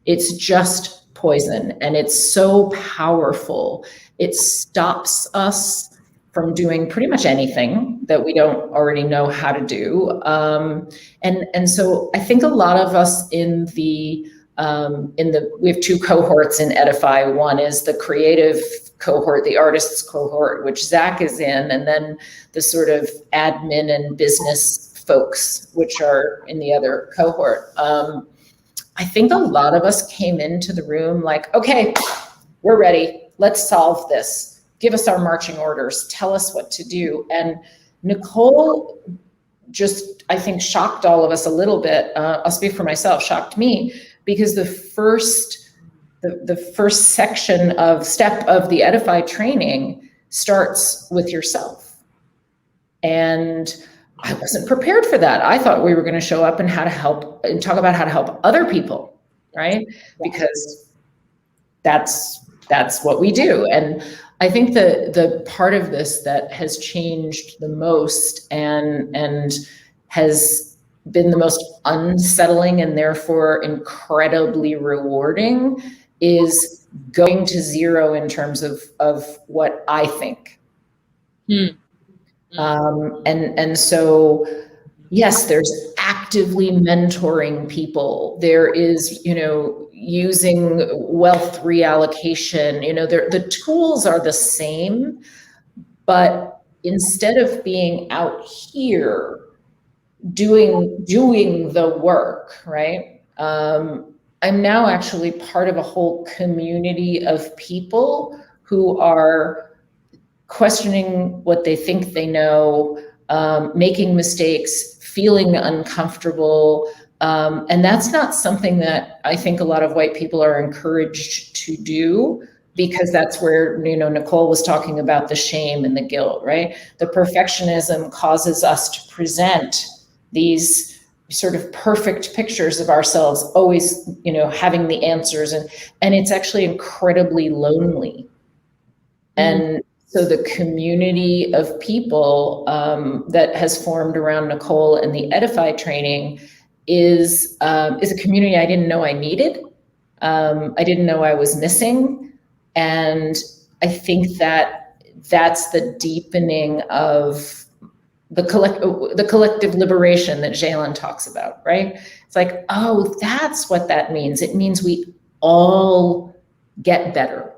It's just poison, and it's so powerful. It stops us from doing pretty much anything that we don't already know how to do. And so I think a lot of us we have two cohorts in Edify. One is the creative cohort, the artists cohort, which Zach is in, and then the sort of admin and business folks, which are in the other cohort. I think a lot of us came into the room like, okay, we're ready. Let's solve this. Give us our marching orders. Tell us what to do. And Nicole just, I think, shocked all of us a little bit. I'll speak for myself, shocked me, because the first section of step of the Edify training starts with yourself. And I wasn't prepared for that. I thought we were going to show up and how to help and talk about how to help other people, right? Because that's what we do. And I think the part of this that has changed the most and has been the most unsettling and therefore incredibly rewarding is going to zero in terms of what I think. And so, yes, there's actively mentoring people. There is, using wealth reallocation, the tools are the same, but instead of being out here doing the work, right? I'm now actually part of a whole community of people who are questioning what they think they know, making mistakes, feeling uncomfortable. And that's not something that I think a lot of white people are encouraged to do, because that's where, Nicole was talking about the shame and the guilt, right? The perfectionism causes us to present these sort of perfect pictures of ourselves, always, having the answers. And it's actually incredibly lonely. And so the community of people that has formed around Nicole and the Edify training is a community I didn't know I needed. I didn't know I was missing. And I think that that's the deepening of the collective liberation that Jalen talks about, right? It's like, oh, that's what that means. It means we all get better.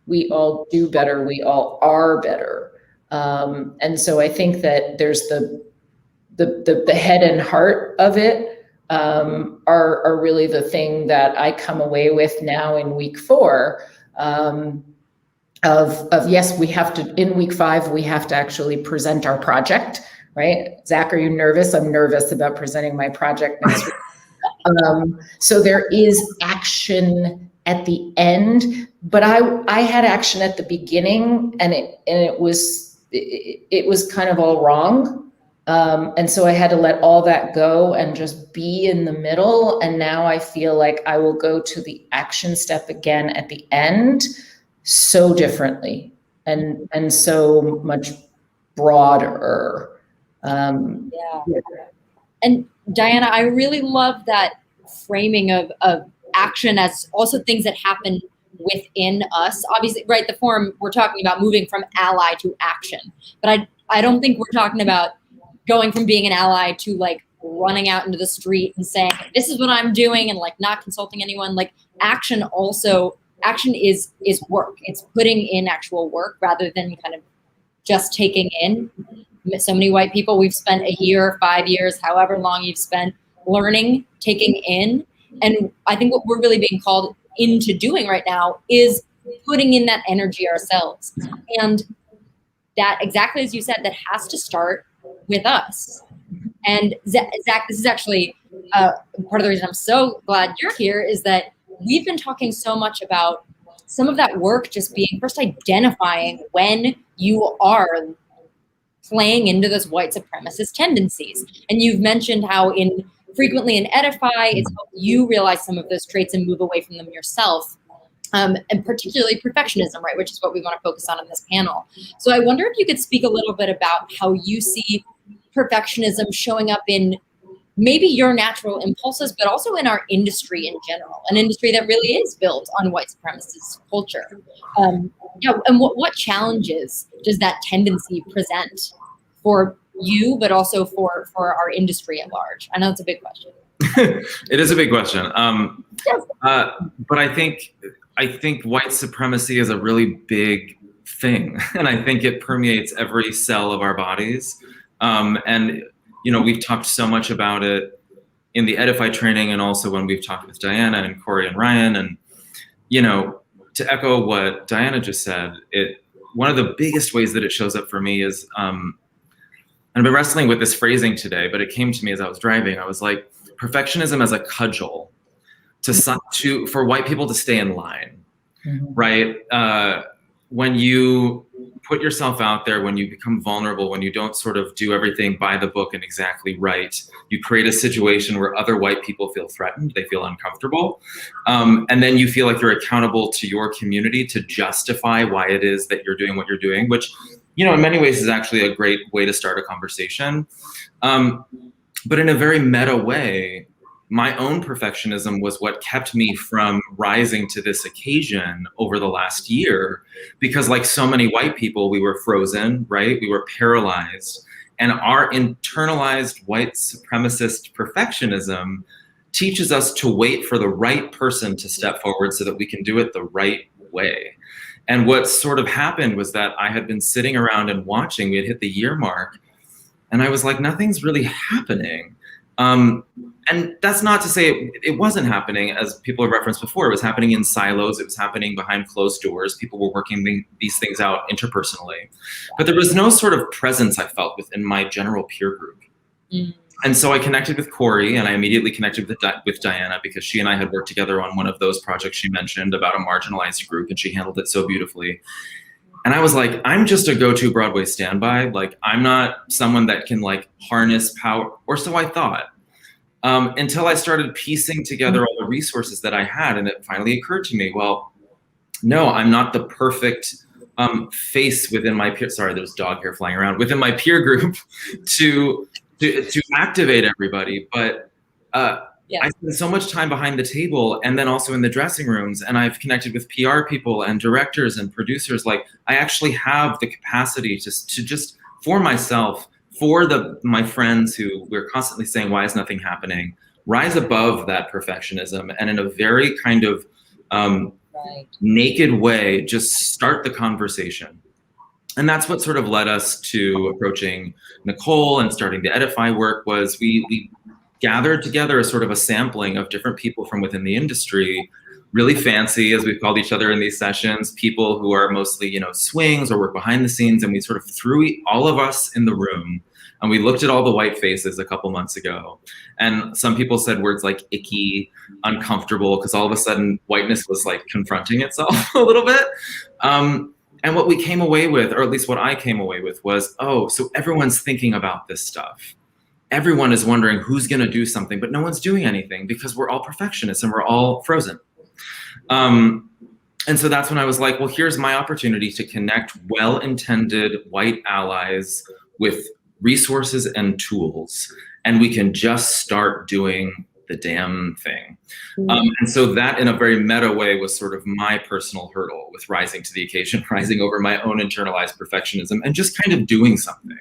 We all do better. We all are better. And so I think that there's the head and heart of it are really the thing that I come away with now in week 4 of yes, we have to, in week 5, we have to actually present our project, right? Zach, are you nervous? I'm nervous about presenting my project next week. So there is action at the end, but I had action at the beginning, and it was kind of all wrong. And so I had to let all that go and just be in the middle. And now I feel like I will go to the action step again at the end so differently and so much broader. Yeah. And Diana, I really love that framing of action as also things that happen within us. Obviously, right, the forum, we're talking about moving from ally to action. But I don't think we're talking about going from being an ally to like running out into the street and saying, this is what I'm doing, and like not consulting anyone. Like action is work. It's putting in actual work rather than kind of just taking in. So many white people, we've spent a year, 5 years, however long you've spent learning, taking in. And I think what we're really being called into doing right now is putting in that energy ourselves. And that, exactly as you said, that has to start with us. And Zach, this is actually part of the reason I'm so glad you're here is that we've been talking so much about some of that work just being first identifying when you are playing into those white supremacist tendencies. And you've mentioned how frequently in Edify, it's helped you realize some of those traits and move away from them yourself. And particularly perfectionism, right, which is what we want to focus on in this panel. So I wonder if you could speak a little bit about how you see perfectionism showing up in maybe your natural impulses, but also in our industry in general, an industry that really is built on white supremacist culture. And what challenges does that tendency present for you, but also for our industry at large? I know it's a big question. It is a big question. But I think white supremacy is a really big thing, and I think it permeates every cell of our bodies. And we've talked so much about it in the Edify training, and also when we've talked with Diana and Corey and Ryan. And to echo what Diana just said, one of the biggest ways that it shows up for me is, and I've been wrestling with this phrasing today, but it came to me as I was driving. I was like, perfectionism as a cudgel for white people to stay in line, right? When you put yourself out there, when you become vulnerable, when you don't sort of do everything by the book and exactly right, you create a situation where other white people feel threatened, they feel uncomfortable. And then you feel like you're accountable to your community to justify why it is that you're doing what you're doing, which, in many ways is actually a great way to start a conversation. But in a very meta way, my own perfectionism was what kept me from rising to this occasion over the last year, because like so many white people, we were frozen, right? We were paralyzed. And our internalized white supremacist perfectionism teaches us to wait for the right person to step forward so that we can do it the right way. And what sort of happened was that I had been sitting around and watching, we had hit the year mark, and I was like, nothing's really happening. And that's not to say it wasn't happening, as people have referenced before. It was happening in silos. It was happening behind closed doors. People were working these things out interpersonally. But there was no sort of presence I felt within my general peer group. And so I connected with Corey, and I immediately connected with Diana, because she and I had worked together on one of those projects she mentioned about a marginalized group, and she handled it so beautifully. And I was like, I'm just a go-to Broadway standby. Like, I'm not someone that can like harness power, or so I thought. Until I started piecing together all the resources that I had, and it finally occurred to me, well, no, I'm not the perfect face within my peer. Sorry, there's dog hair flying around within my peer group to activate everybody. But I spend so much time behind the table, and then also in the dressing rooms, and I've connected with PR people and directors and producers. Like, I actually have the capacity to just for myself, for my friends who we're constantly saying, why is nothing happening, rise above that perfectionism, and in a very kind of naked way, just start the conversation. And that's what sort of led us to approaching Nicole and starting the Edify work. Was we gathered together a sort of a sampling of different people from within the industry, really fancy, as we've called each other in these sessions, people who are mostly, swings or work behind the scenes. And we sort of threw all of us in the room, and we looked at all the white faces a couple months ago. And some people said words like icky, uncomfortable, because all of a sudden whiteness was like confronting itself a little bit. And what we came away with, or at least what I came away with, was, oh, so everyone's thinking about this stuff. Everyone is wondering who's going to do something, but no one's doing anything because we're all perfectionists and we're all frozen. And so that's when I was like, well, here's my opportunity to connect well-intended white allies with resources and tools, and we can just start doing the damn thing. And so that, in a very meta way, was sort of my personal hurdle with rising to the occasion, rising over my own internalized perfectionism, and just kind of doing something.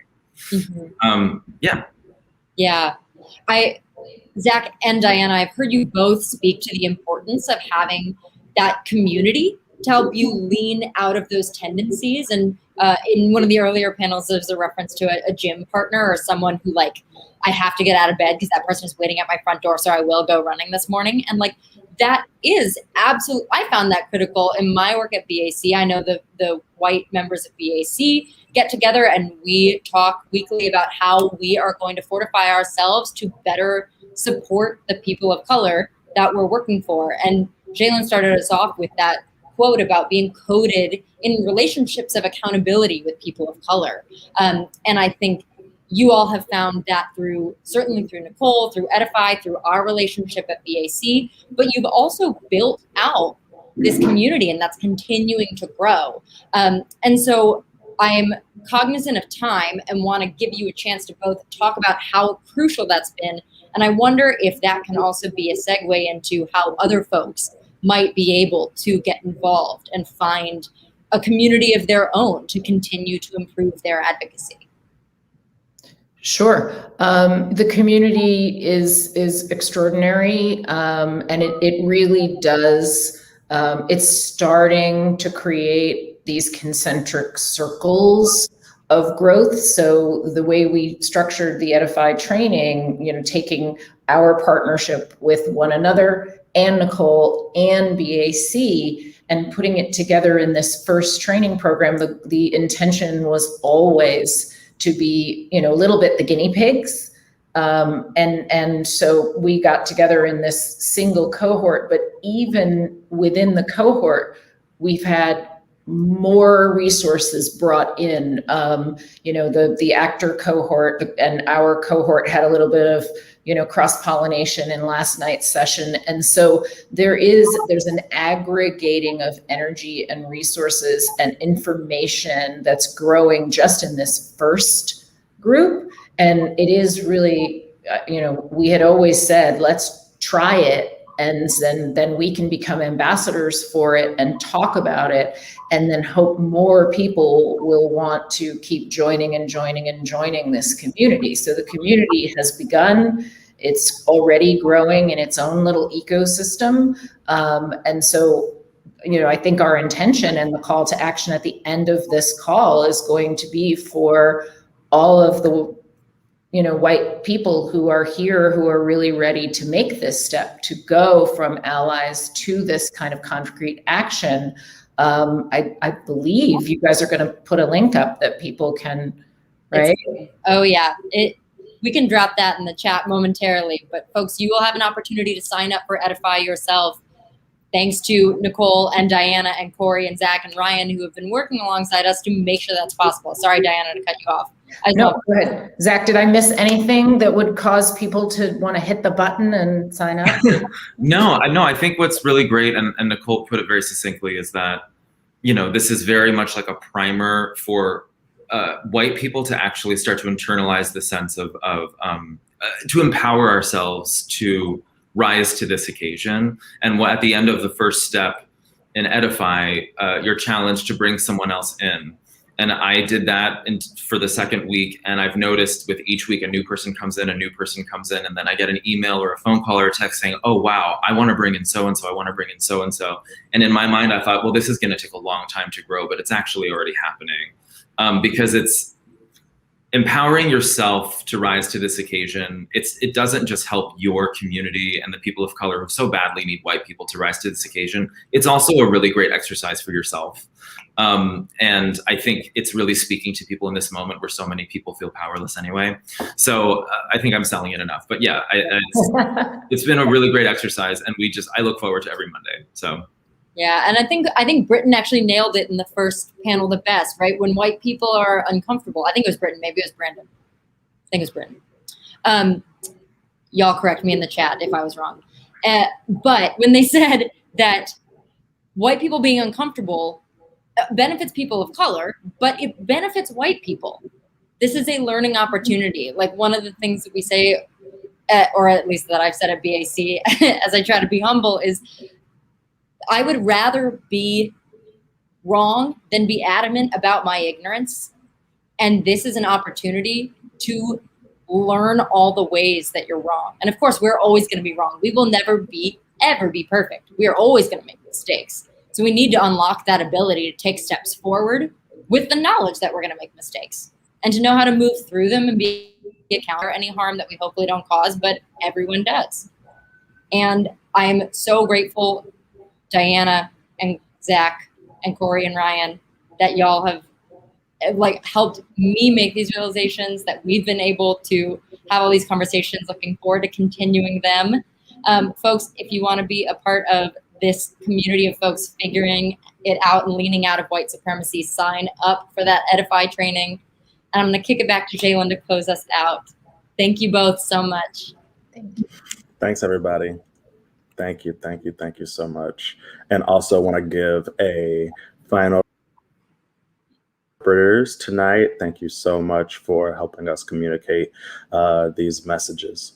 Yeah. Zach and Diana, I've heard you both speak to the importance of having that community to help you lean out of those tendencies. And in one of the earlier panels, there's a reference to a gym partner or someone who, like, I have to get out of bed because that person is waiting at my front door, so I will go running this morning. And that is absolutely, I found that critical in my work at BAC. I know the white members of BAC get together and we talk weekly about how we are going to fortify ourselves to better support the people of color that we're working for. And Jalen started us off with that quote about being coded in relationships of accountability with people of color. And I think you all have found that certainly through Nicole, through Edify, through our relationship at BAC, but you've also built out this community and that's continuing to grow. And so I'm cognizant of time and want to give you a chance to both talk about how crucial that's been. And I wonder if that can also be a segue into how other folks might be able to get involved and find a community of their own to continue to improve their advocacy. Sure. The community is extraordinary, and it really does. It's starting to create these concentric circles of growth. So the way we structured the Edify training, taking our partnership with one another and Nicole and BAC and putting it together in this first training program, the intention was always to be, a little bit the guinea pigs. And so we got together in this single cohort, but even within the cohort, we've had more resources brought in. The actor cohort and our cohort had a little bit of, cross-pollination in last night's session. And so there's an aggregating of energy and resources and information that's growing just in this first group. And it is really, we had always said, let's try it. And then we can become ambassadors for it and talk about it. And then hope more people will want to keep joining this community. So the community has begun. It's already growing in its own little ecosystem. And so, I think our intention and the call to action at the end of this call is going to be for all of the white people who are here, who are really ready to make this step, to go from allies to this kind of concrete action. I believe you guys are going to put a link up that people can, right? Oh yeah, we can drop that in the chat momentarily, but folks, you will have an opportunity to sign up for Edify yourself. Thanks to Nicole and Diana and Corey and Zach and Ryan, who have been working alongside us to make sure that's possible. Sorry, Diana, to cut you off. No, go ahead. Zach, did I miss anything that would cause people to want to hit the button and sign up? No, I think what's really great, and Nicole put it very succinctly, is that, this is very much like a primer for white people to actually start to internalize the sense of to empower ourselves to rise to this occasion. And at the end of the first step in Edify, you're challenged to bring someone else in. And I did that for the second week. And I've noticed with each week, a new person comes in, and then I get an email or a phone call or a text saying, oh, wow, I want to bring in so-and-so. I want to bring in so-and-so. And in my mind, I thought, well, this is going to take a long time to grow, but it's actually already happening because it's empowering yourself to rise to this occasion. It doesn't just help your community and the people of color who so badly need white people to rise to this occasion. It's also a really great exercise for yourself. And I think it's really speaking to people in this moment where so many people feel powerless anyway. So I think I'm selling it enough, but yeah, it's been a really great exercise, and I look forward to every Monday. So. Yeah, and I think Britain actually nailed it in the first panel the best, right? When white people are uncomfortable. I think it was Britain, maybe it was Brandon. I think it was Britain. Y'all correct me in the chat if I was wrong. But when they said that white people being uncomfortable benefits people of color, but it benefits white people. This is a learning opportunity. Like one of the things that we say, or at least that I've said at BAC, as I try to be humble, is I would rather be wrong than be adamant about my ignorance. And this is an opportunity to learn all the ways that you're wrong. And of course, we're always going to be wrong. We will never ever be perfect. We are always going to make mistakes. So we need to unlock that ability to take steps forward with the knowledge that we're going to make mistakes and to know how to move through them and be accountable for any harm that we hopefully don't cause, but everyone does. And I'm so grateful, Diana and Zach and Corey and Ryan, that y'all have like helped me make these realizations, that we've been able to have all these conversations, looking forward to continuing them. Folks, if you want to be a part of this community of folks figuring it out and leaning out of white supremacy, sign up for that Edify training. And I'm going to kick it back to Jalen to close us out. Thank you both so much. Thanks, everybody. Thank you so much. And also want to give a final interpreters tonight. Thank you so much for helping us communicate these messages.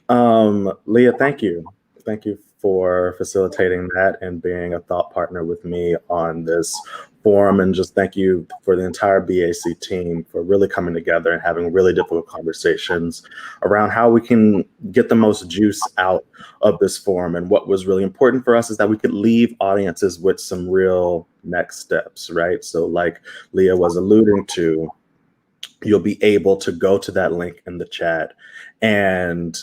Leah, thank you. Thank you for facilitating that and being a thought partner with me on this forum. And just thank you for the entire BAC team for really coming together and having really difficult conversations around how we can get the most juice out of this forum. And what was really important for us is that we could leave audiences with some real next steps, right? So like Leah was alluding to, you'll be able to go to that link in the chat and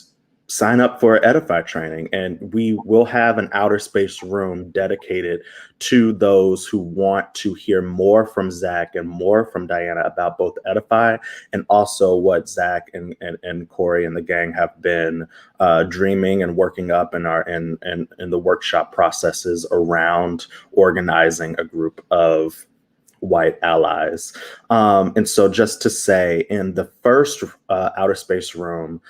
sign up for Edify training. And we will have an outer space room dedicated to those who want to hear more from Zach and more from Diana about both Edify and also what Zach and Corey and the gang have been dreaming and working up in the workshop processes around organizing a group of white allies. And so just to say, in the first outer space room,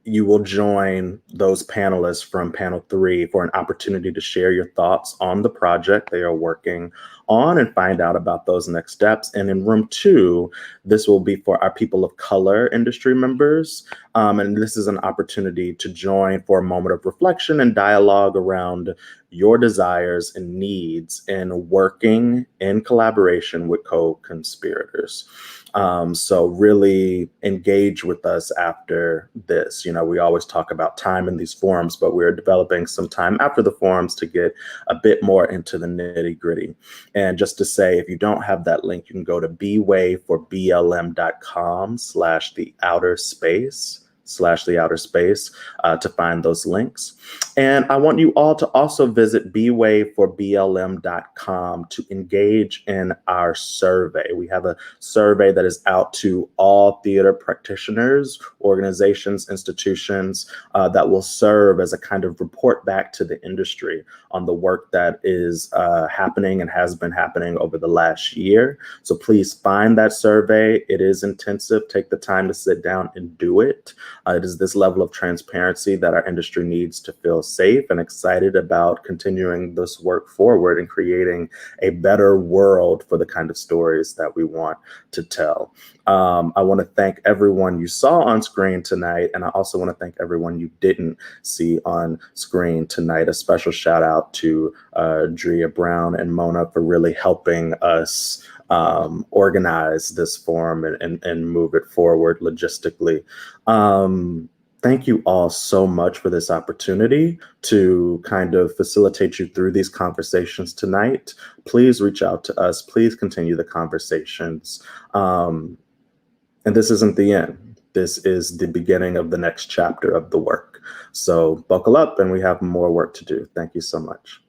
you will join those panelists from panel 3 for an opportunity to share your thoughts on the project they are working on and find out about those next steps. And in room 2, this will be for our people of color industry members. And this is an opportunity to join for a moment of reflection and dialogue around your desires and needs in working in collaboration with co-conspirators. So really engage with us after this. You know, we always talk about time in these forums, but we're developing some time after the forums to get a bit more into the nitty gritty. And just to say, if you don't have that link, you can go to bwayforblm.com/the outer space to find those links. And I want you all to also visit bwayforblm.com to engage in our survey. We have a survey that is out to all theater practitioners, organizations, institutions that will serve as a kind of report back to the industry on the work that is happening and has been happening over the last year. So please find that survey. It is intensive. Take the time to sit down and do it. It is this level of transparency that our industry needs to feel safe and excited about continuing this work forward and creating a better world for the kind of stories that we want to tell. I want to thank everyone you saw on screen tonight, and I also want to thank everyone you didn't see on screen tonight. A special shout out to Drea Brown and Mona for really helping us organize this forum and move it forward logistically. Thank you all so much for this opportunity to kind of facilitate you through these conversations tonight. Please reach out to us. Please continue the conversations. And this isn't the end. This is the beginning of the next chapter of the work. So buckle up, and we have more work to do. Thank you so much.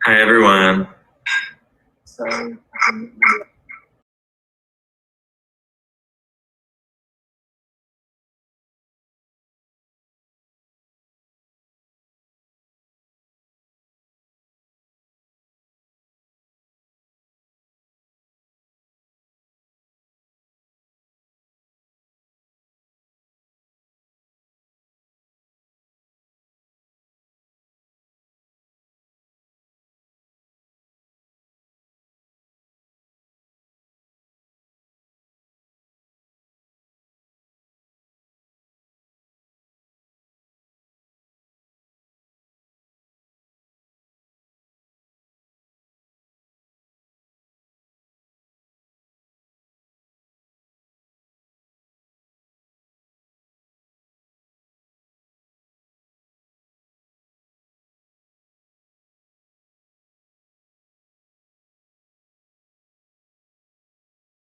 Hi, everyone. So